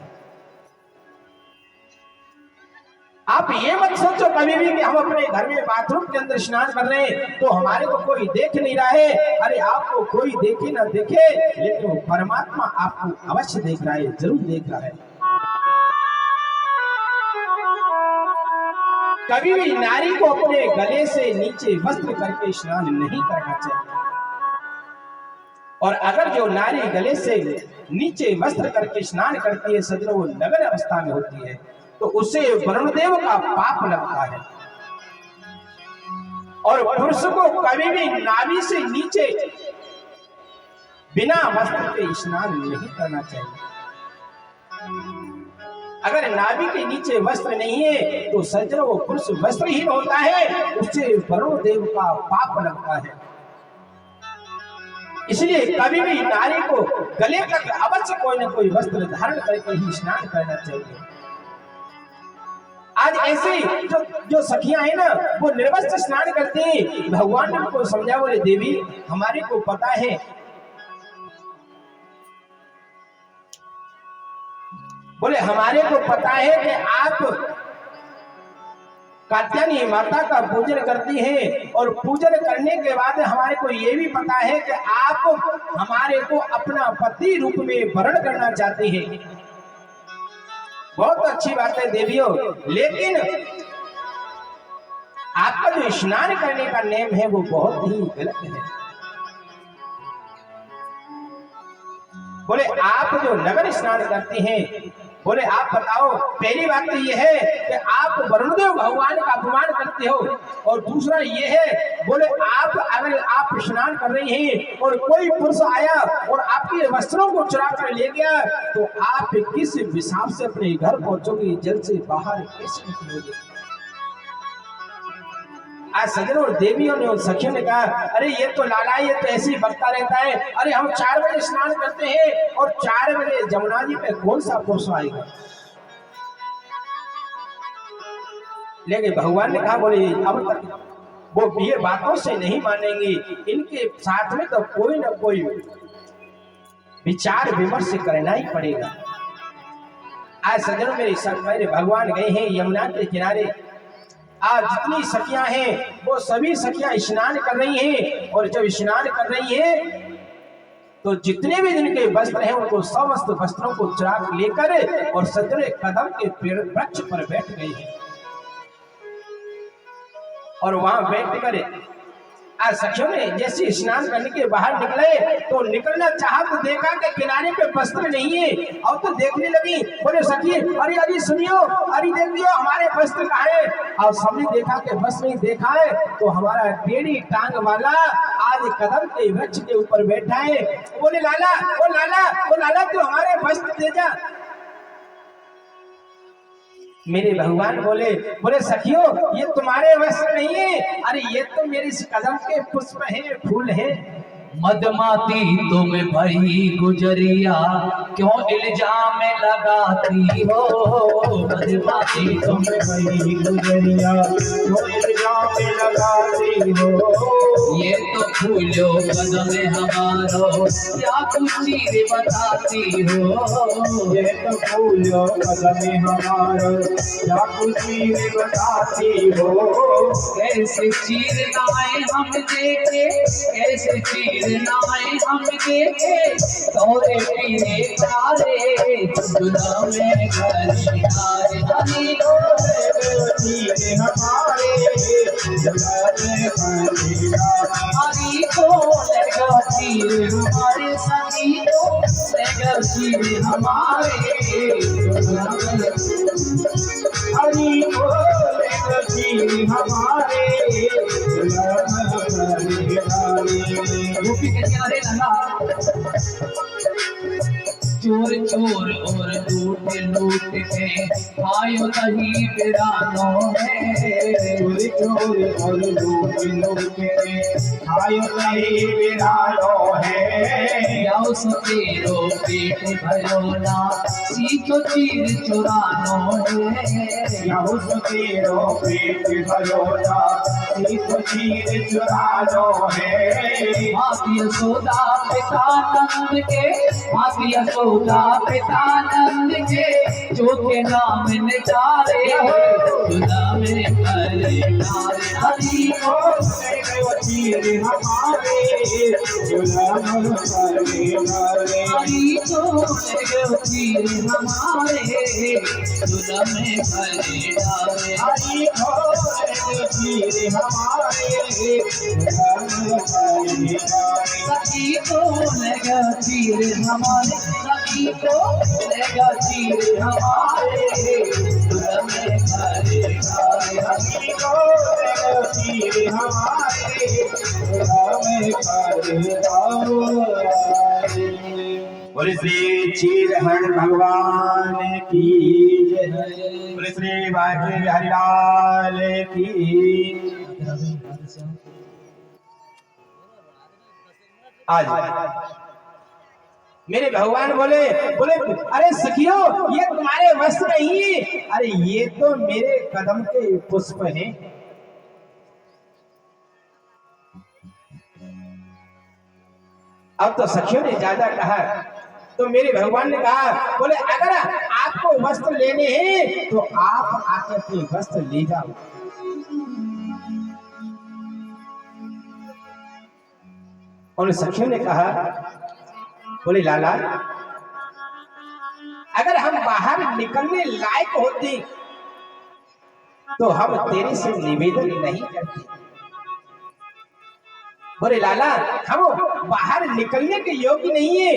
आप ये मत सोचो कभी भी कि हम अपने घर में बाथरूम के अंदर स्नान कर रहे हैं तो हमारे को कोई देख नहीं रहा है। अरे आपको कोई देखे ना देखे, लेकिन वो परमात्मा आपको अवश्य देख रहा है, जरूर देख रहा है। कभी भी नारी को अपने गले से नीचे वस्त्र करके स्नान नहीं करना चाहिए, और अगर जो नारी गले से नीचे वस्त्र करके स्नान करती है सज्जनों, वो नग्न अवस्था में होती है तो उसे वरुणदेव का पाप लगता है। और पुरुष को कभी भी नाभि से नीचे बिना वस्त्र के स्नान नहीं करना चाहिए। अगर नाभि के नीचे वस्त्र नहीं है तो सज्जनों वो पुरुष वस्त्रहीन होता है, उससे वरुण देव का पाप लगता है। इसलिए कभी भी नारी को गले तक अवश्य कोई न कोई वस्त्र धारण करके ही स्नान करना चाहिए। आज ऐसे जो सखियां हैं ना, वो निर्वस्त्र स्नान करती हैं। भगवान ने उनको समझा, बोले देवी हमारे को पता है, बोले हमारे को पता है कि आप कात्यायनी माता का पूजन करती हैं, और पूजन करने के बाद हमारे को ये भी पता है कि आप हमारे को अपना पति रूप में वर्ण करना चाहती हैं। बहुत अच्छी बात है देवियों, लेकिन आपका जो स्नान करने का नियम है वो बहुत ही गलत है। बोले आप जो नग्न स्नान करते हैं, बोले आप बताओ, पहली बात तो ये है कि आप वरुणदेव भगवान का अपमान करते हो, और दूसरा ये है बोले आप अगर आप स्नान कर रही हैं और कोई पुरुष आया और आपके वस्त्रों को चुरा कर ले गया तो आप किस हिसाब से अपने घर पहुंचोगे, जल से बाहर कैसे निकलोगे। आज सज्जनों और देवियों ने और सखियों ने कहा, अरे ये तो लाला, ये तो ऐसे ही बकता रहता है। अरे हम 4 बजे स्नान करते हैं और 4 बजे जमुना जी पे कौन सा पुरुष आएगा। लेकिन भगवान ने कहा, बोले अब तक वो ये बातों से नहीं मानेंगे, इनके साथ में तो कोई ना कोई विचार विमर्श करना ही पड़ेगा। आज सज्जनों मेरे भगवान गए हैं यमुना के किनारे। आज जितनी सखियां हैं वो सभी सखियां स्नान कर रही हैं, और जब स्नान कर रही हैं तो जितने भी जिनके वस्त्र हैं उनको समस्त वस्त्रों को चुरा लेकर और सज्जन कदम के पेड़ वृक्ष पर बैठ गए हैं, और वहां बैठ कर आज सखियों ने जैसे स्नान करने के बाहर निकले तो निकलना चाहा तो देखा कि किनारे पे वस्त्र नहीं है, और तो देखने लगी। बोले सखी अरे अरे सुनियो, अरे देखियो हमारे वस्त्र कहाँ है। और सबने देखा कि वस्त्र नहीं देखा है तो हमारा टेढ़ी टांग वाला आज कदम के वृक्ष के ऊपर बैठा है। बोले लाला, ओ लाला, ओ लाला, तू हमारे वस्त्र दे जा। मेरे भगवान बोले सखियों ये तुम्हारे वस्त्र नहीं है, अरे ये तो मेरी कदम के पुष्प है, फूल है। मदमाती तुम भई गुजरिया क्यों इल्जाम लगाती हो, मदमाती तुम भई गुजरिया क्यों इल्जाम लगाती हो। ये तो फूलो कदम हमारो क्या कुछ चीर बताती हो, ये तो फूलो कदम हमारो क्या कुछ चीर बताती हो। कैसे चीर लाए हम देखे, कैसे चीर नाए हम देखे तोरे पीरे तारे दुला में घरी नारे हरी तीर हमारे हरी को लगा तीर हमारे सनी को लगा तीर हमारे हरी बोले तीर हमारे गोपी के किनारे लगा चोर चोर और लूट लूट के आयो नहीं बिरानो है चोर चोर और लूट लूट के आयो नहीं बिरानो है याओ सतेरो पेट भरो ना सीखो तीर चुरानो है याओ सतेरो पेट भरो ना सीखो तीर चुरानो है माती यशोदा पिता नंद के माती यशोदा पिता नंद के जो के नाम निचारे दुला में हरे नारे हरी तीर हमारे हरी को तीर हमारे दुला में हरे नारे हरी तीर हमारे सखी को लगा तीर हमारे सखी को लगा तीर हमारे दुला में हरे नारे हरी तीर हमारे बोले श्री चीरहरण भगवान की जय। बोले श्री बांके हरिलाल की। आज मेरे भगवान बोले बोले अरे सखियों ये तुम्हारे वस्त्र नहीं, अरे ये तो मेरे कदम के पुष्प हैं। अब तो सखियों ने ज्यादा कहा तो मेरे भगवान ने कहा बोले अगर आपको वस्त्र लेने हैं तो आप आके अपने वस्त्र ले जाओ। और सखियों ने कहा बोले लाला अगर हम बाहर निकलने लायक होते तो हम तेरे से निवेदन नहीं करते। बोले लाला हम बाहर निकलने के योग्य नहीं है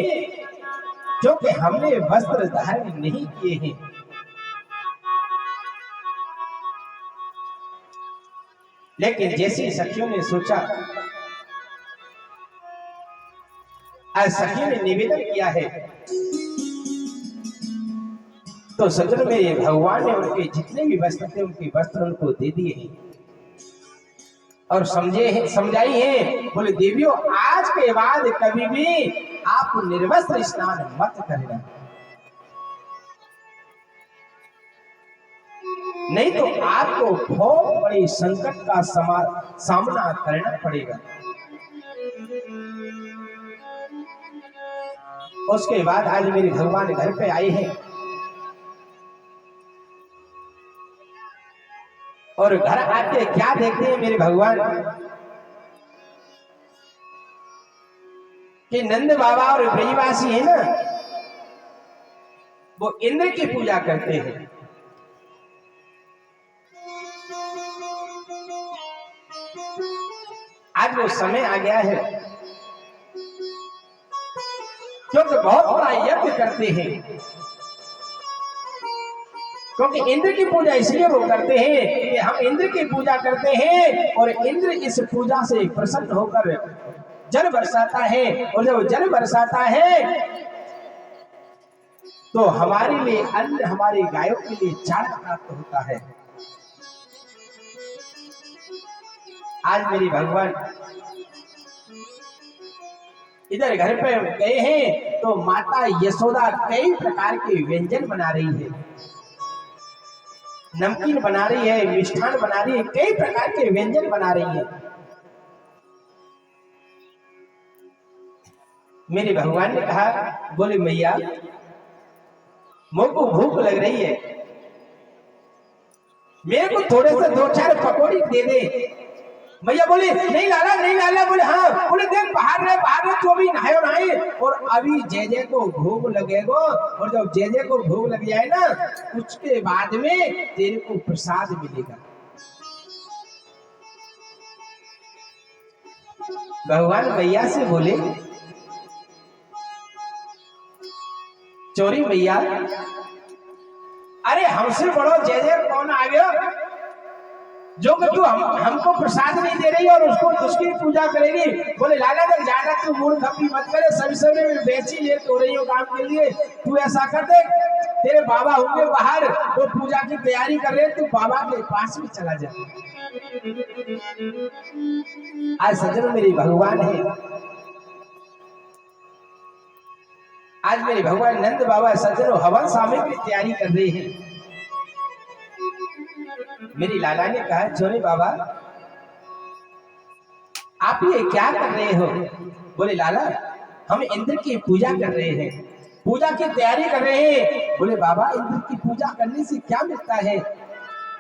क्योंकि हमने वस्त्र धारण नहीं किए हैं। लेकिन जैसे सखियों ने सोचा, आज सखियों ने निवेदन किया है तो सज्जन मेरे भगवान ने उनके जितने भी वस्त्र थे उनके वस्त्र उनको दे दिए हैं और समझाई है। बोले देवियों आज के बाद कभी भी आप निर्वस्त्र स्नान मत करना, नहीं तो आपको बहुत बड़े संकट का सामना करना पड़ेगा। उसके बाद आज मेरे भगवान घर पे आए हैं और घर आके क्या देखते हैं मेरे भगवान कि नंद बाबा और ब्रजवासी है ना वो इंद्र की पूजा करते हैं। आज वो समय आ गया है क्योंकि बहुत बड़ा यज्ञ करते हैं, क्योंकि इंद्र की पूजा इसलिए वो करते हैं कि हम इंद्र की पूजा करते हैं और इंद्र इस पूजा से प्रसन्न होकर जल बरसाता है और जब जल बरसाता है तो हमारे लिए अन्न, हमारे गायों के लिए चारा प्राप्त होता है। आज मेरे भगवान इधर घर पे गए हैं तो माता यशोदा कई प्रकार के व्यंजन बना रही है, नमकीन बना रही है, मिष्ठान बना रही है, कई प्रकार के व्यंजन बना रही है। मेरे भगवान ने कहा बोले मैया मुझको भूख लग रही है, मेरे को थोड़े से 2-4 पकौड़ी दे दे। मैया बोली नहीं लाला नहीं लाला। बोले हाँ। बोले देख बाहर रहे तो भी नहायो नहाए और अभी जे को भोग लगेगो और जब जे को भोग लग जाए ना उसके बाद में तेरे को प्रसाद मिलेगा। भगवान मैया से बोले चोरी मैया अरे हमसे बड़ो जे कौन आ गया जो कि तू हमको प्रसाद नहीं दे रही और उसकी पूजा करेगी। बोले लाला देख ज्यादा तू मूड खपी मत करे, सभी समय में बेची ले तो रही हो काम के लिए। तू ऐसा कर दे तेरे बाबा होंगे बाहर वो पूजा की तैयारी कर रहे, तू बाबा के पास में चला जा। आज सज्जन मेरी भगवान है, आज मेरे भगवान नंद बाबा सज्जनों हवन सामग्री की तैयारी कर रहे हैं। मेरी लाला ने कहा छोरे बाबा आप ये क्या कर रहे हो? बोले लाला हम इंद्र की पूजा कर रहे हैं, पूजा की तैयारी कर रहे हैं। बोले बाबा इंद्र की पूजा करने से क्या मिलता है?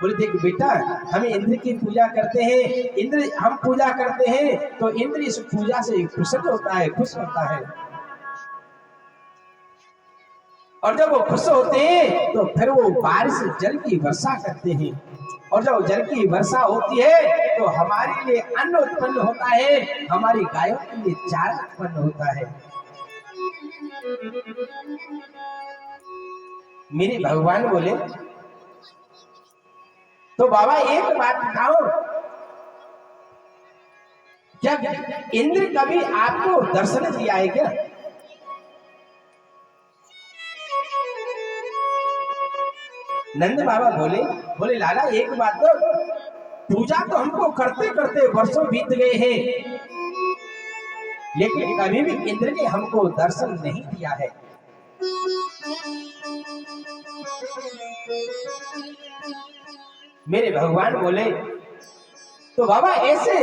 बोले देख बेटा हम इंद्र की पूजा करते हैं, इंद्र हम पूजा करते हैं तो इंद्र इस पूजा से प्रसन्न होता है, खुश होता है और जब वो खुश होते हैं तो फिर वो बारिश जल की वर्षा करते हैं और जब जल की वर्षा होती है तो हमारे लिए अन्न उत्पन्न होता है, हमारी गायों के लिए चारा उत्पन्न होता है। मेरे भगवान बोले तो बाबा एक बात बताओ क्या इंद्र कभी आपको दर्शन दिया है क्या? नंद बाबा बोले लाला एक बात तो पूजा तो हमको करते करते वर्षों बीत गए हैं लेकिन कभी भी इंद्र ने हमको दर्शन नहीं दिया है। मेरे भगवान बोले तो बाबा ऐसे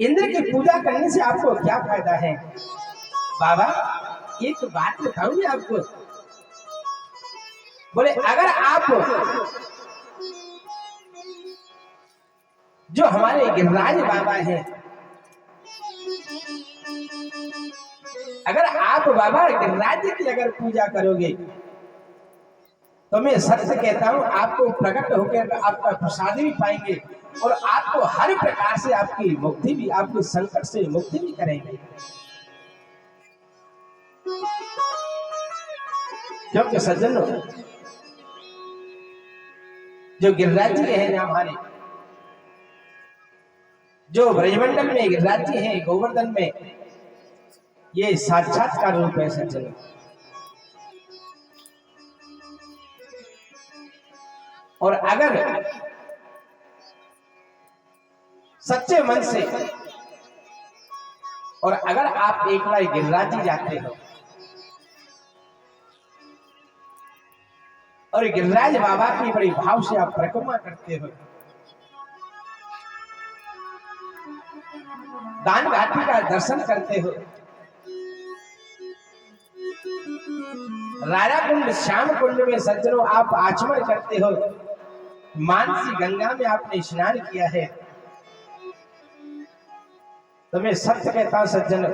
इंद्र की पूजा करने से आपको क्या फायदा है? बाबा एक बात बताऊंगी आपको। बोले अगर आप जो हमारे गिरिराज बाबा हैं, अगर आप बाबा गिरिराज की अगर पूजा करोगे तो मैं सत्य कहता हूं आपको प्रकट होकर आपका प्रसाद भी पाएंगे और आपको हर प्रकार से आपकी मुक्ति भी, आपके संकट से मुक्ति भी करेंगे। क्योंकि सज्जनों जो गिरिराज जी है ना हमारे, जो ब्रजमंडल में गिरिराज जी है गोवर्धन में, ये साक्षात्कार रूप है सज्जनों। और अगर सच्चे मन से और अगर आप एक बार गिरिराज जी जाते हो और गिरिराज बाबा की बड़ी भाव से आप परिक्रमा करते हो, दान घाटी का दर्शन करते हो, राजा कुंड श्याम कुंड में सज्जनों आप आचमन करते हो, मानसी गंगा में आपने स्नान किया है, तो मैं सत्य कहता हूं सज्जनों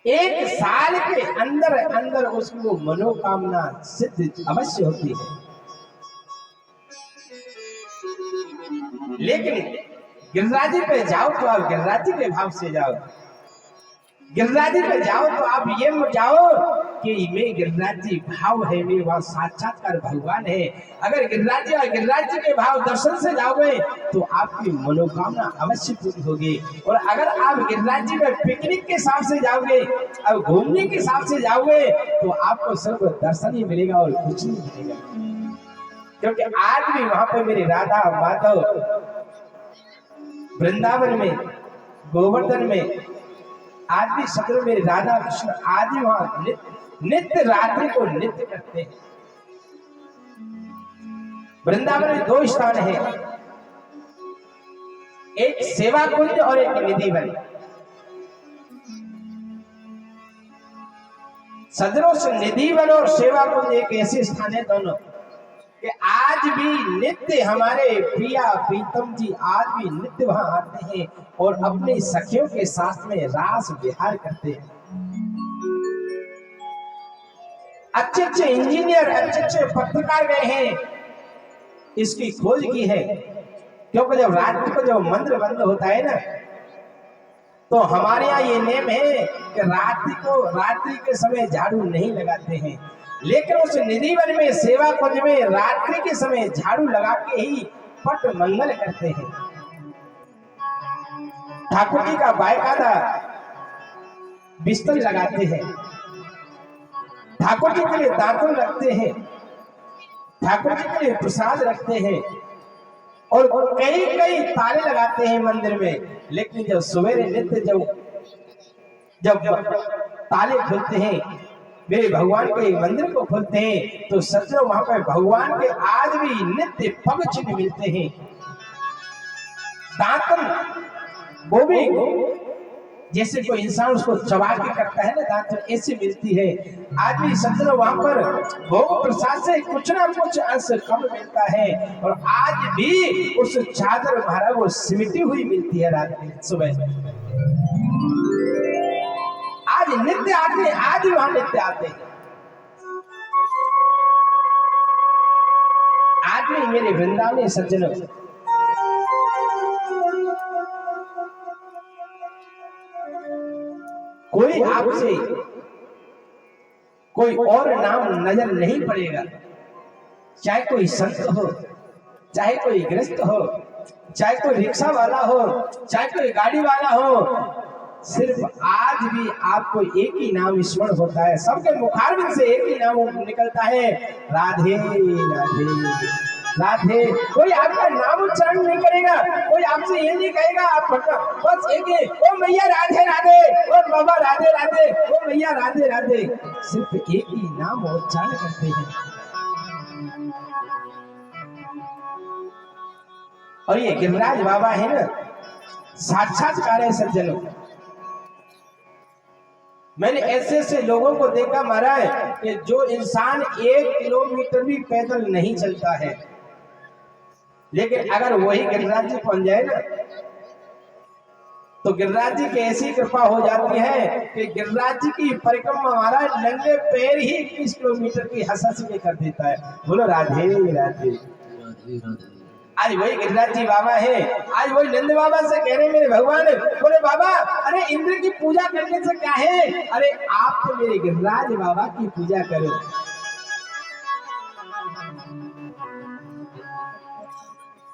एक साल के अंदर अंदर उसको मनोकामना सिद्ध अवश्य होती है। लेकिन गिरिराज पे जाओ तो आप गिरिराज के भाव से जाओ, गिरिराज पे जाओ तो आप ये मत जाओ कि मैं गिरिराज भाव है, मेरे वहां साक्षात्कार भगवान है। अगर गिरिराज के भाव दर्शन से जाओगे तो आपकी मनोकामना अवश्य पूरी होगी। और अगर आप गिरिराज में पिकनिक के हिसाब से जाओगे, अब घूमने के हिसाब से जाओगे तो आपको सिर्फ दर्शन ही मिलेगा और कुछ नहीं मिलेगा। क्योंकि आज भी वहां पर मेरे राधा माधव वृंदावन में गोवर्धन में आज भी सत्र में राधा कृष्ण आज भी वहां नित्य रात्रि को नित्य करते हैं। वृंदावन में दो स्थान है, एक सेवा कुंज और एक निधि वन। सदरों से निधि वन और सेवा कुंज एक ऐसे स्थान है दोनों कि आज भी नित्य हमारे प्रिया प्रीतम जी आज भी नित्य वहां आते हैं और अपनी सखियों के साथ में रास विहार करते हैं। अच्छे अच्छे इंजीनियर, अच्छे अच्छे पत्रकार गए हैं, इसकी खोज की है। क्योंकि जब रात्रि को जब मंदिर बंद होता है ना, तो हमारे यहाँ ये नेम है कि रात्रि के समय झाड़ू नहीं लगाते हैं, लेकिन उस निधिवन में सेवा कुंज में रात्रि के समय झाड़ू लगा के ही पट मंगल करते हैं। ठाकुर जी का बाकायदा बिस्तर लगाते हैं, ठाकुर जी के लिए दातुन रखते हैं, ठाकुर जी के लिए प्रसाद रखते हैं और कई कई ताले लगाते हैं मंदिर में। लेकिन जब सवेरे नित्य जब ताले खुलते हैं, मेरे भगवान के मंदिर को खुलते हैं, तो सचो वहां पर भगवान के आज भी नित्य पग चिन्ह मिलते हैं। दातन वो भी जैसे कोई इंसान उसको चबा के करता है ना, दातन ऐसी मिलती है। आज भी सचो वहां पर भोग प्रसाद से कुछ ना कुछ अंश कम मिलता है और आज भी उस चादर महाराज वो सिमटी हुई मिलती है रात में सुबह। आज नित्य आते हैं, आज भी वहां नित्य आते हैं। आज भी मेरे वृंदावन सज्जनों, कोई आपसे कोई और नाम नजर नहीं पड़ेगा, चाहे कोई संत हो, चाहे कोई गृहस्थ हो, चाहे कोई रिक्शा वाला हो, चाहे कोई गाड़ी वाला हो, सिर्फ आज भी आपको एक ही नाम स्मरण होता है। सबके मुखारबिंद से एक ही नाम निकलता है, राधे राधे राधे। कोई आपका नाम उच्चारण नहीं करेगा, कोई आपसे ये नहीं कहेगा, आप बस एक ही ओ मैया राधे राधे, ओ बाबा राधे राधे, ओ मैया राधे राधे, सिर्फ एक ही नाम उच्चारण करते हैं। और ये गिरिराज बाबा है ना, साक्षात्कार है सज्जनों। मैंने ऐसे ऐसे लोगों को देखा महाराज कि जो इंसान 1 किलोमीटर भी पैदल नहीं चलता है, लेकिन अगर वही गिरिराज जी पहुंच जाए ना, तो गिरिराज जी की ऐसी कृपा हो जाती है कि गिरिराज जी की परिक्रमा महाराज नंगे पैर ही 21 किलोमीटर की हंस में कर देता है। बोलो राधे राधे। आज वही गिरिराज जी बाबा है, आज वही नंद बाबा से कह रहे मेरे भगवान, बोले बाबा अरे इंद्र की पूजा करने से क्या है, अरे आप तो मेरे गिरिराज बाबा की पूजा करो।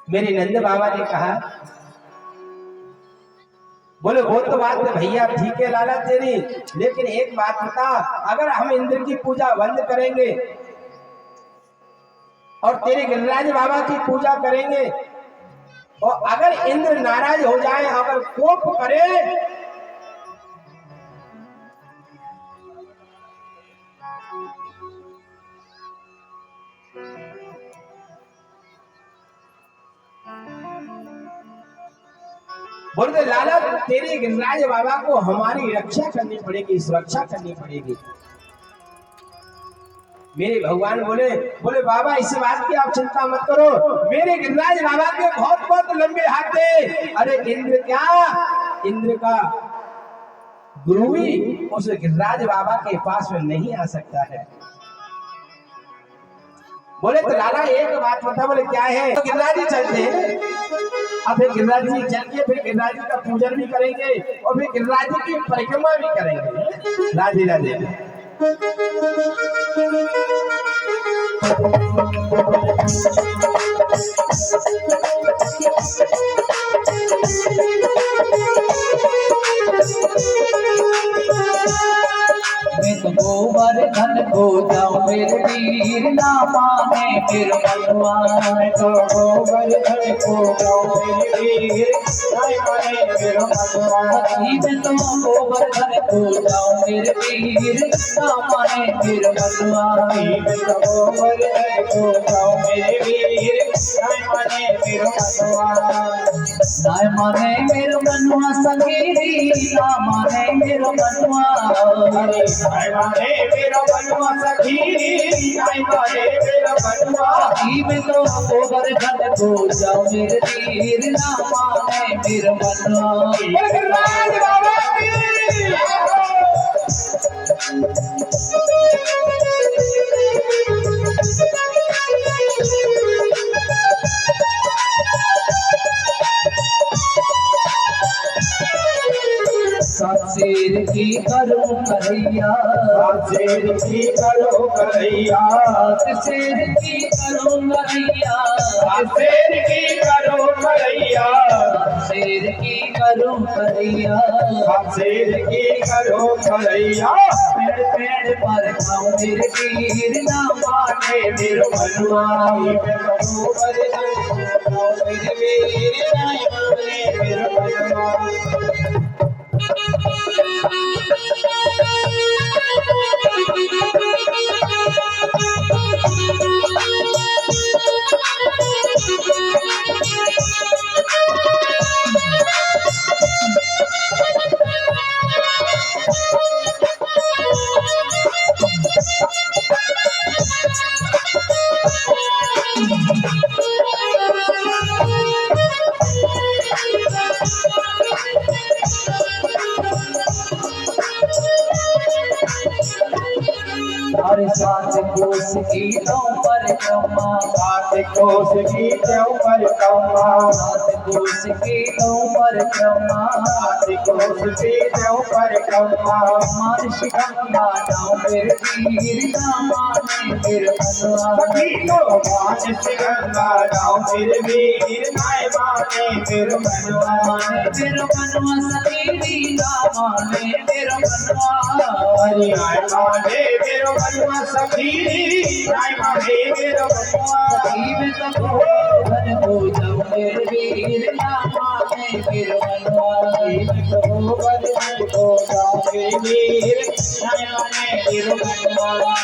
मेरे नंद बाबा ने कहा, बोले वो तो बात है भैया ठीक है लाला तेरी, लेकिन एक बात बता, अगर हम इंद्र की पूजा बंद करेंगे और तेरे गिरिराज बाबा की पूजा करेंगे, और अगर इंद्र नाराज हो जाए, अगर कोप करे, बोलते लाला तेरे गिरिराज बाबा को हमारी रक्षा करनी पड़ेगी, सुरक्षा करनी पड़ेगी। मेरे भगवान बोले बाबा इस बात की आप चिंता मत करो, मेरे गिरिराज बाबा के बहुत बहुत लंबे हाथ थे। अरे इंद्र क्या, इंद्र का गुरु भी उस गिरिराज बाबा के पास में नहीं आ सकता है। बोले तो लाला एक बात बता, बोले क्या है, तो गिरिराज जी चलते हैं, अब फिर गिरिराज जी चल के फिर गिरिराज जी का पूजन भी करेंगे और फिर गिरिराज जी की परिक्रमा भी करेंगे। राधे राधे। मैं तो गोवर्धन को जाऊं मेरे वीर ना माने फिर मनवा, तो गोवर्धन को जाऊं मेरे वीर ना माने फिर मनवा, मैं तो गोवर्धन को जाऊं मेरे वीर ना माने फिर मनवा, मैं तो गोवर्धन को जाऊं मेरे वीर नाय माने मेरो मनुआ संगीरी ना माने मेरो मनुआ में तो गोबर घन को जाओ मेरे तीर ना माने मेरो मनुआ शेर की करो करैया शेर की करो करैया शेर की करो करैया शेर की करो करैया शेर की करो करैया शेर की करो करैया पेड़ पेड़ पर खाओ मेरे तीर ना माने मेरो मनुआ मेरे मनुआ हर साथ कोस की दो पर कमा सात कोस की दो पर कमा साथ कोस की दो पर कमा सात कोस की दो पर कमा मार शिकंगा नाम मेरे तीर ना माने मेरे मनुआ तो मान से गंगा नाम मेरे वीर नाय माने मेरे मनुआ मेरो मनुआ सतीरी ना माने मेरो मनुआ हरि नाय माने मेरो मनुआ सखीरी नाय माने मेरो मनुआ में तो घन हो जाओ मेरे वीर ना माने मेरो मनुआ तो बदन को जाओ वीर नाय माने मेरो मनुआ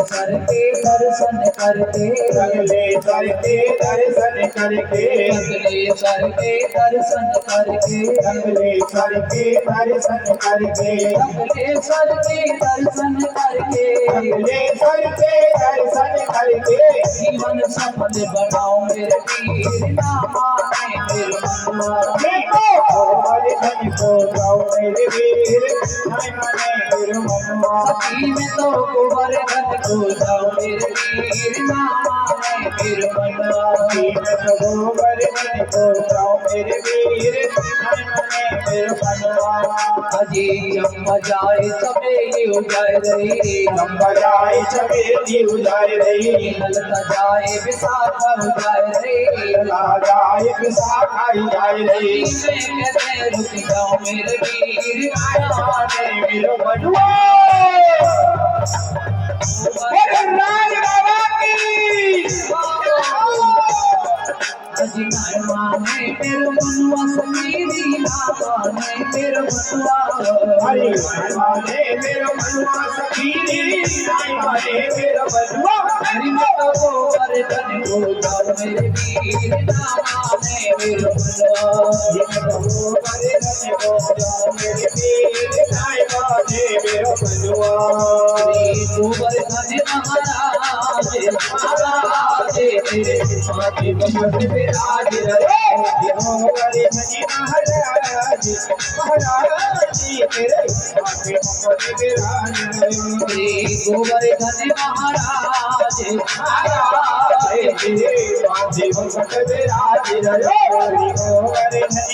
सर के दर्शन करके अगले सर के दर्शन करके अगले सर के दर्शन करके अगले सर के दर्शन करके अगले सर के दर्शन करके अगले सर के दर्शन करके जीवन सफल बनाओ मेरे वीर ना माने मेरे मनुआ देखो हमारे धन को जाओ मेरे वीर नाय माने मेरे मनुआ सखी में तो गोबर घन को जाओ मेरे वीर ना माने मेरे मनुआ गोबर धन को जाओ मेरे वीर नाय माने मेरे मनुआ अजी जब बजाए चमेली उजाए रही हम बजाए चमेली उजाए रही ललता जाए विशाखा उजाए रही जाए विशाखा जाए रही कहते रुक जाओ मेरे वीर नाय माने मेरो मनुआ राज बाबा की अजी नाय माने मेरो मनुआ समीरी ना माने मेरो मनुआ हरि माने मेरो मनुआ सखीरी नाय माने मेरो मनुआ हरि माता को पर धन को जाओ मेरे वीर ना माने मेरो मनुआ गोबर धन को जाओ मेरे वीर नाय माने मेरो मनुआ गोबर धन महाराज महाराज तेरे माथे बजट विराज रहे गोबर धन महाराज महाराज तेरे माथे बजट विराज रहे गोबर धन महाराज महाराज तेरे माथे बजट विराज रहे गोबर धन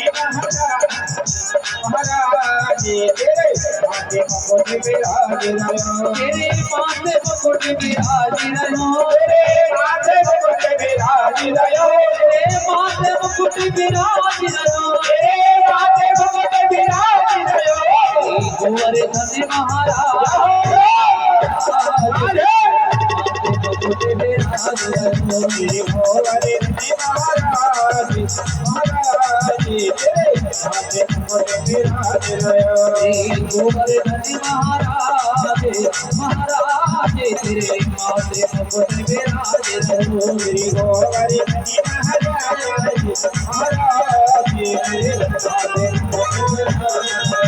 महाराज तेरे माथे बजट विराज रहे तेरे माथे मुकुट विराज रहो तेरे माथे बजट विराज रहे तेरे माथे मुकुट विराज रहो तेरे माथे बजट विराज रहे श्री गोवर्धन महाराज महाराज तेरे माथे मुकुट विराज रहो। श्री गोवर्धन महाराज महाराज तेरे माथे मुकुट विराज रहो। श्री गोवर्धन महाराज महाराज तेरे माथे मुकुट विराज रहो।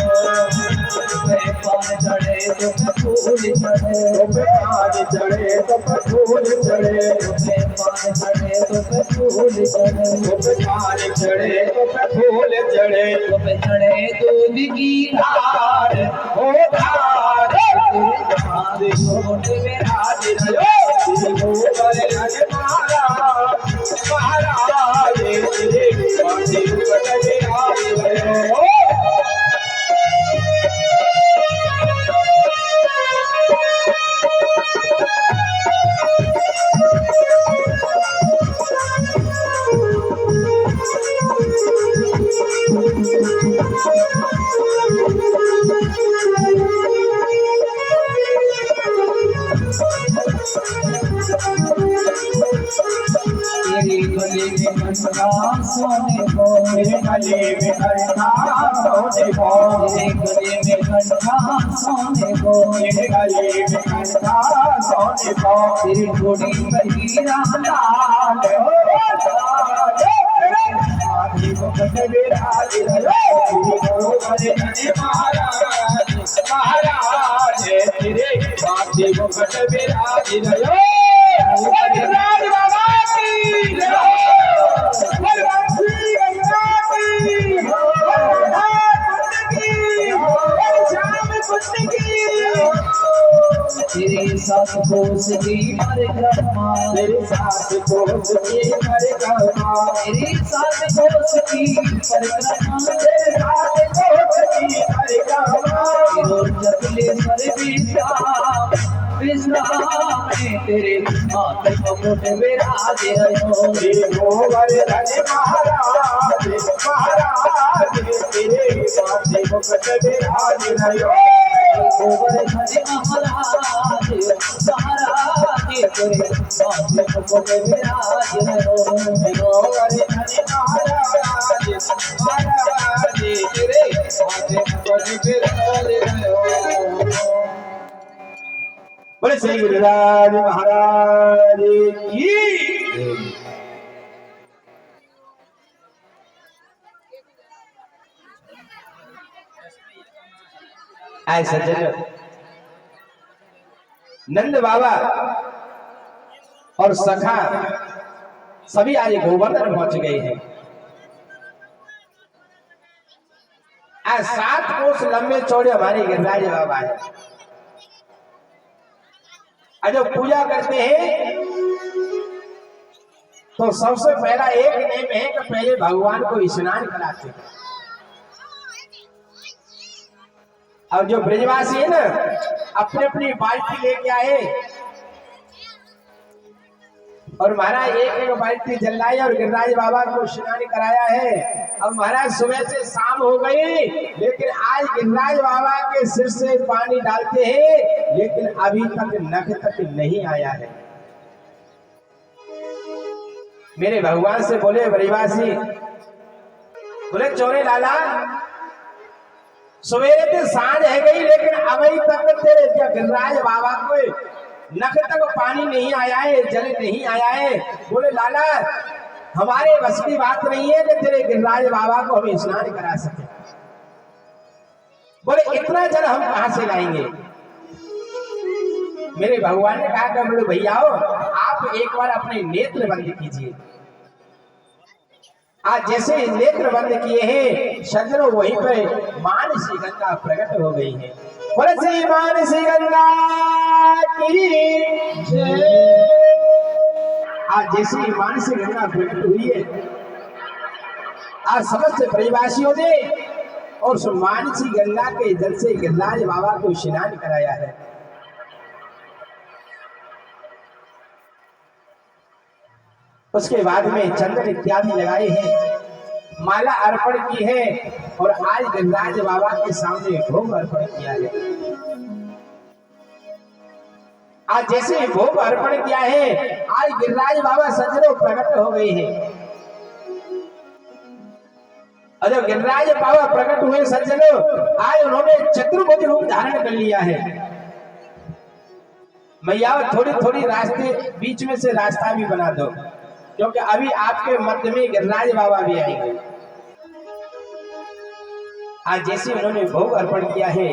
पान चढ़े तो फूल चढ़े, पान चढ़े तो फूल चढ़े, पान चढ़े तो फूल चढ़े, पान चढ़े तो फूल चढ़े, चढ़े दूध की धार ओ धार माथे मुकुट विराज रहो। श्री गोवर्धन महाराज महाराज तेरे माथे मुकुट विराज रहो। तेरे गले में घंटा सोने को, मेरे गले में घंटा सोने को, तेरे गले में घंटा सोने को, मेरे गले में घंटा सोने को, तेरी घोड़ी पर हीरा लाल माथे मुकुट विराज रहो। श्री गोवर्धन महाराज महाराज तेरे माथे मुकुट विराज रहो। राज बाबा की जय, भगवान श्री गंगा की, श्याम कुंड की, तेरे साथ कोस की परिक्रमा, तेरे साथ कोस की परिक्रमा, तेरे साथ कोस की परिक्रमा, तेरे साथ कोस की परिक्रमा, जपले पर विश्राम में तेरे माथे मुकुट विराज रहो। श्री गोवर्धन महाराज महाराज तेरे माथे मुकुट विराज रहो। गोवर्धन महाराज महाराज तेरे माथे मुकुट विराज रहो। गोवर्धन महाराज महाराज तेरे माथे मुकुट विराज रहो। बोले श्री गुरुराज महाराज की। आए सज्जन, नंद बाबा और सखा सभी आज गोवर्धन पहुंच गए हैं। आज 7 कोस लंबे चौड़े हमारे गिरिराज बाबा है। आज जब पूजा करते हैं तो सबसे पहला एक नेम है कि पहले भगवान को स्नान कराते हैं। और जो ब्रजवासी है ना, अपने अपनी बाल्टी लेके आए और महाराज एक बाल्टी जलाए और गिरिराज बाबा को स्नान कराया है। अब महाराज सुबह से शाम हो गई, लेकिन आज गिरिराज बाबा के सिर से पानी डालते हैं, लेकिन अभी तक नख तक नहीं आया है। मेरे भगवान से बोले ब्रजवासी, बोले चोरे लाला, सवेरे से सांझ है गई, लेकिन अभी तक तेरे गिरिराज बाबा को नख तक पानी नहीं आया है, जल नहीं आया है। बोले लाला, हमारे बस की बात नहीं है कि तेरे गिरिराज बाबा को हम स्नान करा सके। बोले इतना जल हम कहां से लाएंगे। मेरे भगवान ने कहा कि बोले भैया आप एक बार अपने नेत्र बंद कीजिए। आज जैसे नेत्र बंद किए हैं, सज्जनों वहीं पर मानसी गंगा प्रकट हो गई है। बोले श्री मानसी गंगा की जय। आज जैसे मानसी गंगा प्रकट हुई है, आज समस्त ब्रजवासियों ने और उस मानसी गंगा के जल से गिरिराज बाबा को स्नान कराया है। उसके बाद में चंदन इत्यादि लगाए हैं, माला अर्पण की है और आज गिरिराज बाबा के सामने भोग अर्पण किया है। आज जैसे भोग अर्पण किया है, आज गिरिराज बाबा सज्जनों प्रकट हो गए हैं। और जब गिरिराज बाबा प्रकट हुए सज्जनों, आज उन्होंने चतुर्भुज रूप धारण कर लिया है। मैया थोड़ी थोड़ी रास्ते बीच में से रास्ता भी बना दो, क्योंकि अभी आपके मध्य में गिरिराज बाबा भी आएंगे। आज जैसे उन्होंने भोग अर्पण किया है,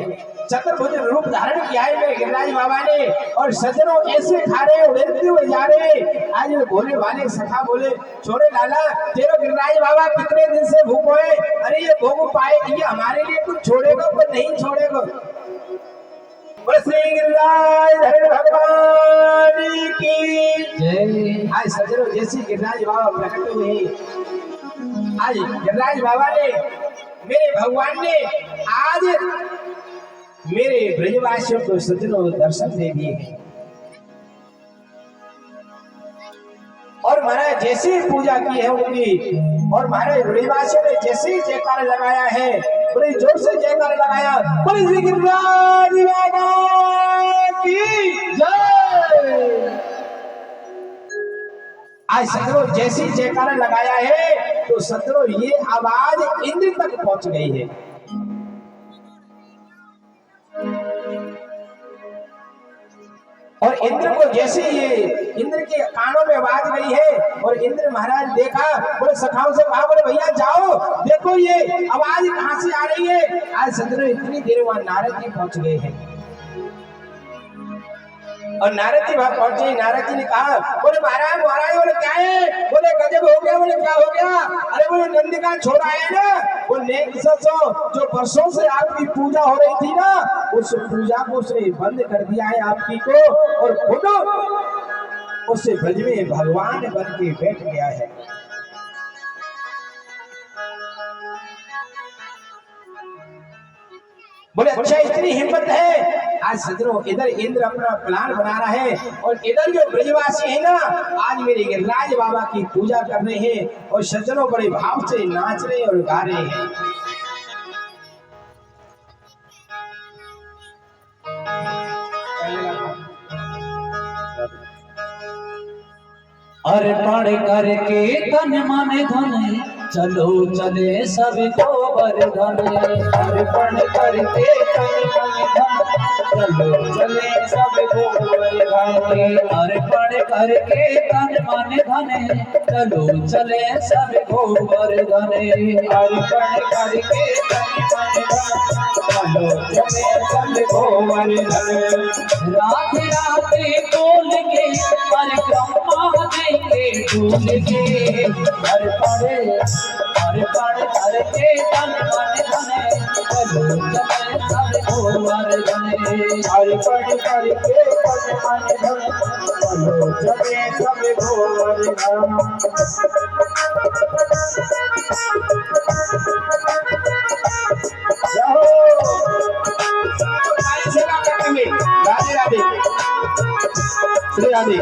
चतुर्भुज रूप धारण किया है मेरे गिरिराज बाबा ने, और सज्जनों ऐसे खा रहे, उड़ते हुए जा रहे। आज भोले वाले सखा बोले, छोड़े लाला, तेरे गिरिराज बाबा कितने दिन से भूखो है, अरे ये भोग पाए, ये हमारे लिए कुछ छोड़ेगा पर नहीं छोड़ेगा। श्री गिरिराज हरि भगवान की जय। आज सज्जनों जैसे गिरिराज बाबा प्रकट हुए, आज गिरिराज बाबा ने, मेरे भगवान ने आज मेरे ब्रजवासियों को सज्जनों दर्शन दे दिए हैं। और महाराज जैसे पूजा की है उनकी, और महाराज ब्रजवासियों ने जैसे जयकार लगाया है, बड़े जोर से जयकार लगाया, बोले श्री गिरिराज बाबा की जय। आज सज्जनों जैसे जयकार लगाया है, तो सज्जनों ये आवाज इंद्र तक पहुंच गई है। और इंद्र को जैसे ये इंद्र के कानों में आवाज गई है, और इंद्र महाराज देखा, बोले सखाओं से कहा, बोले भैया जाओ देखो ये आवाज कहां से आ रही है। आज सज्जनों इतनी देर वहां नारद जी पहुंच गए हैं, और नारद जी वहां पहुंचे। नारद जी ने कहा, बोले महाराज महाराज, बोले क्या है, बोले गजब हो गया, बोले क्या हो गया, अरे बोले नंदी का छोड़ा है ना, वो जो वर्षों से आपकी पूजा हो रही थी ना, उस पूजा को उसने बंद कर दिया है आपकी को, और खुद उससे ब्रज में भगवान बन के बैठ गया है। बोले अच्छा इतनी हिम्मत है। आज सज्जनों इधर इंद्र अपना प्लान बना रहा है, और इधर जो ब्रजवासी है ना, आज मेरे गिरिराज बाबा की पूजा कर रहे हैं, और सज्जनों बड़े भाव से नाच रहे और गा रहे हैं। अर्पण करके तन मन धन, चलो चले सब गोवर्धन। अर्पण करके तन मन धन, चलो चले सब गोवर्धन। अर्पण करके तन मन धन, चलो चले सब गोवर्धन। अर्पण करके तन मन धन, चलो चले सब गोवर्धन। राधे राधे बोल के परिक्रमा देंगे डूल के। अर्पण करके तन मन धन, चलो चले सब गोवर्धन। अर्पण करके तन मन धन, चलो चले सब गोवर्धन। राधे राधे श्री राधे।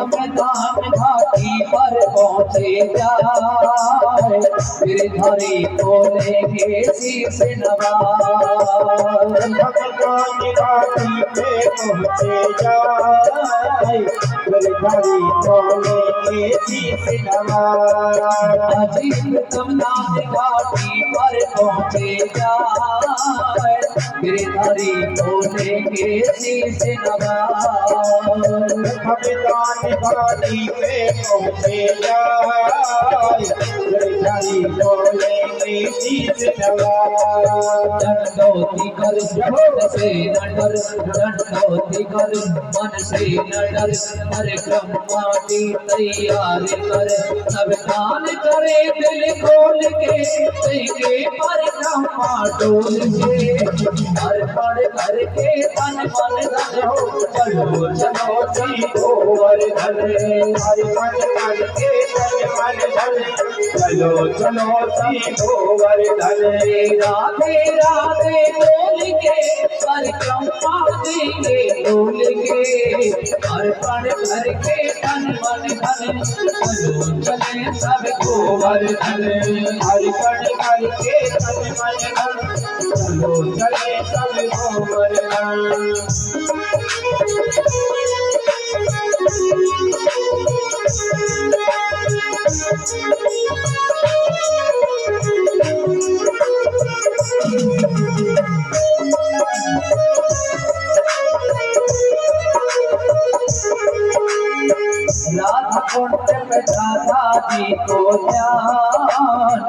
मैदान घाटी पर पहुँचे जाए, गिरधारी को लेंगे शीश नवाए। मैदान घाटी पे पहुँचे जाए, गिरधारी को लेंगे शीश नवाए। अजीत कमलान घाटी पर पहुँचे जाए, गिरधारी को लेंगे शीश नवाए। मैदान घाटी पे पहुँचे जाए, गिरधारी को लेंगे शीश नवाए। दंडोती कर मन से न डर, दंडोती कर मन से न डर। परिक्रमा की तैयार कर, सब दान करे दिल खोल के, देंगे परिक्रमा डोल के। अर्पण करके तन मन धन, चलो चलो जी गोवर्धन। अर्पण करके तन मन धन, चलो चलो जी गोवर्धन राधे राधे बोल के परिक्रमा देंगे बोल के अर्पण करके तन मन धन चलो चले सब गोवर्धन अर्पण करके तन मन धन चलो चले सब गोवर्धन राधा कुंड में राधा जी को ध्यान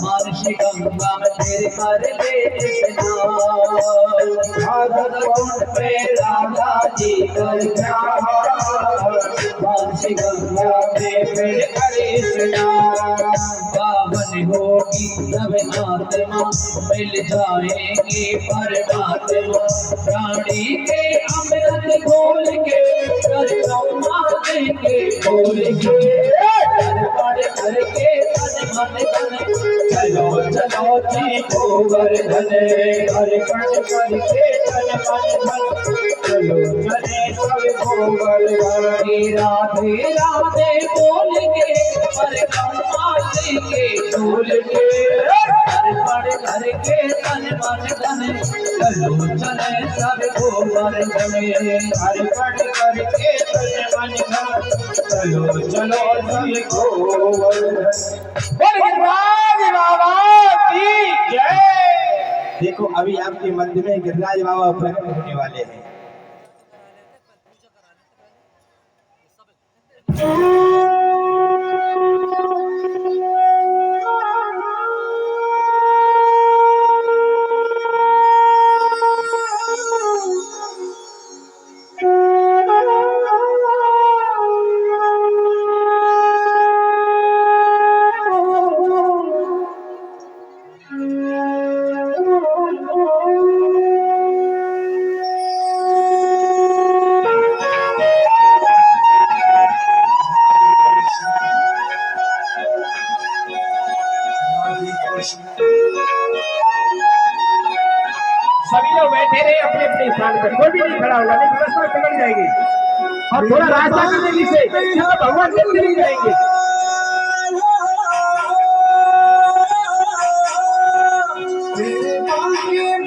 मानसी गंगा में फिर कर ले स्नान राधा कुंड पे राधा जी कर मानसी गंगा में फिर करे स्नान पावन होगी सब आत्मा मिल जाएंगे परमात्मा प्राणी के अमृत घोल के परिक्रमा देंगे बोल के अर्पण करके तन मन धन चलो चलो जी गोवर्धन अर्पण करके तन मन धन चलो चले सब गोवर्धन राधे राधे बोल के परिक्रमा देंगे बोल के अर्पण करके तन मन धन चलो चले सब गोवर्धन अर्पण करके तन मन धन चलो चलो जी गोवर्धन देखो अभी आपके मध्य में गिरिराज बाबा प्रकट होने वाले हैं सभी लोग बैठे रहे अपने अपने स्थान पर, कोई भी नहीं खड़ा होगा, नहीं व्यवस्था बिगड़ जाएगी। और थोड़ा रास्ता करने पीछे तो भगवान के चले जाएंगे।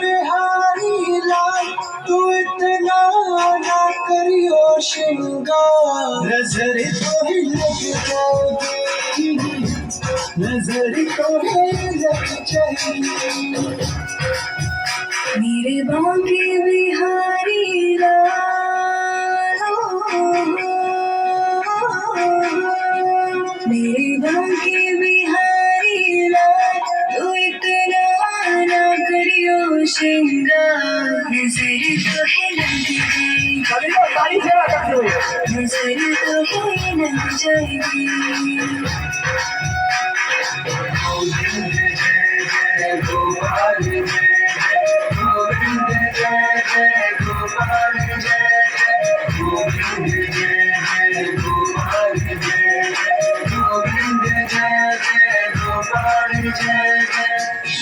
बिहारी लाल तू इतना ना करियो श्रृंगार नजर तो ही लग जाएगी नजर तो ही लग जाएगी मेरे बांके बिहारी लाल मेरे बांके बिहारी लाल तू इतना ना करियो श्रृंगार नजर तो है लग जाएगी सभी लोग ताली सेवा करते हुए नजर तो है लग जाएगी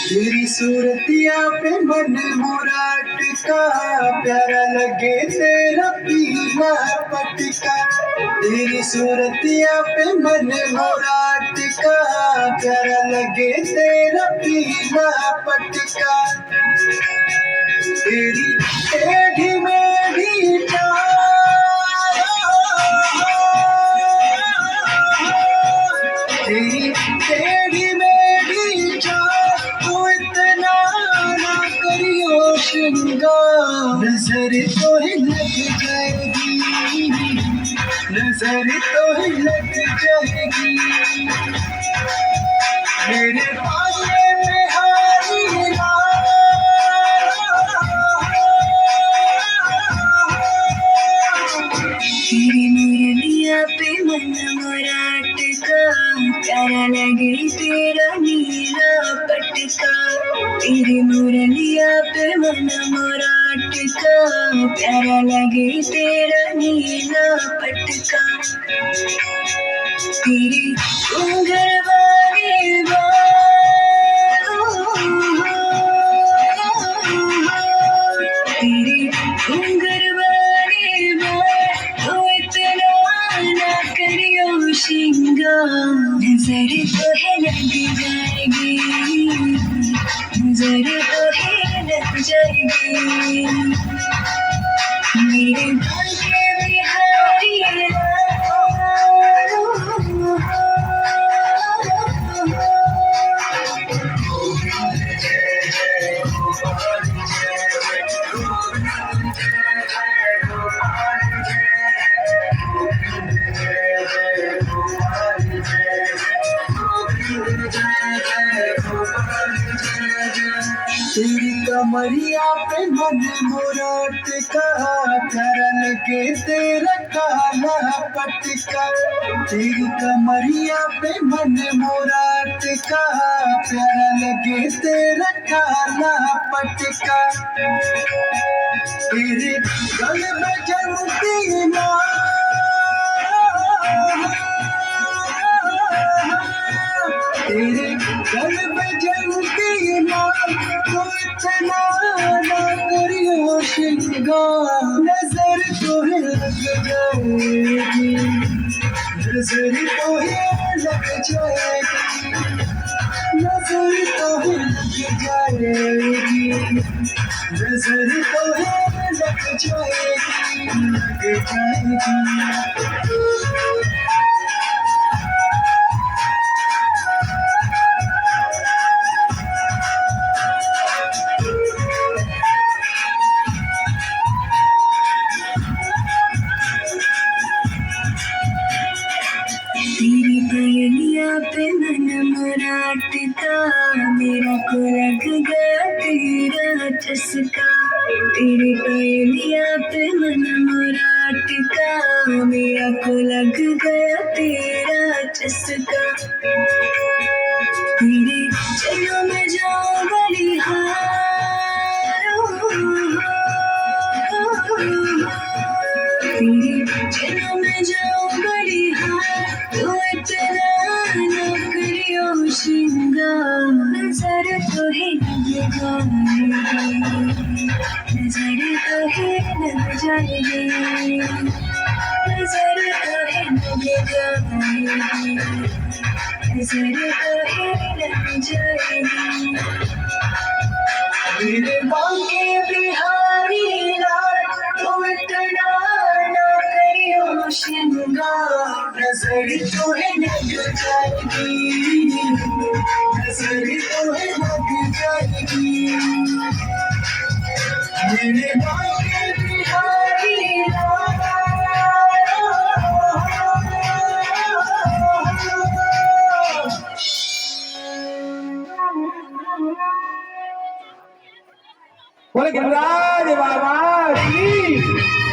तेरी सूरतिया पे मन मोरा टिका प्यारा लगे तेरा पीला पटका तेरी सूरतिया पे मन मोरा टिका प्यारा लगे तेरा पीला पटका तेरी टेढ़ी मेढ़ी चाल तेरी टेढ़ी मेढ़ी चाल तू इतना ना करियो श्रृंगार नजर तो ही लग जाएगी नजर तो ही लग जाएगी मेरे पाले में हारी तेरी मुरलिया पे मन मोरा अटका प्यारा लगे तेरा नीला पटका तेरी मुरलिया पे मन मोरा अटका प्यारा लगे तेरा नीला पटका तेरी घुंघर वाली बाल नजर तो है लग जाएगी, नजर तो है लग जाएगी, मेरे भाग्य बिहारी तेरी कमरिया पे मन मोरा टिका, करन के तेरा काला पटका। तेरी कमरिया पे मन मोरा टिका, प्यारा लगे तेरा काला पटका। तेरे गल में जलती माँ, तेरे गल में जलती माँ, तो इतना ना करियो श्रृंगार। नजर तो है लग जाएगी, नजर तो है लग जाएगी, नजर तो है लग जाएगी, नजर तो है लग जाएगी, लग जाएगी। तेरी पयलिया पे मन मोरा टिका, मेरा को लग गया तेरा चस्का। तेरी पयलिया पे मन मोरा टिका, मेरा को लग गया तेरा चस्का। तेरे चलो में जाओ बलिहार, तेरे चलो में जाओ बलिहार, तो इतना ना करियो श्रृंगार। नजर तो है लग जाएगी, नजर तो है लग जाएगी, नजर तो है लग जाएगी, नजर तो है लग जाएगी। मेरे बांके बिहारी लाल, तो इतना ना करियो श्रृंगार। नजर तो है लग जाएगी, नजर तो है लग जाएगी, मेरे बांके बिहारी लाल। बोले गिरिराज बाबा की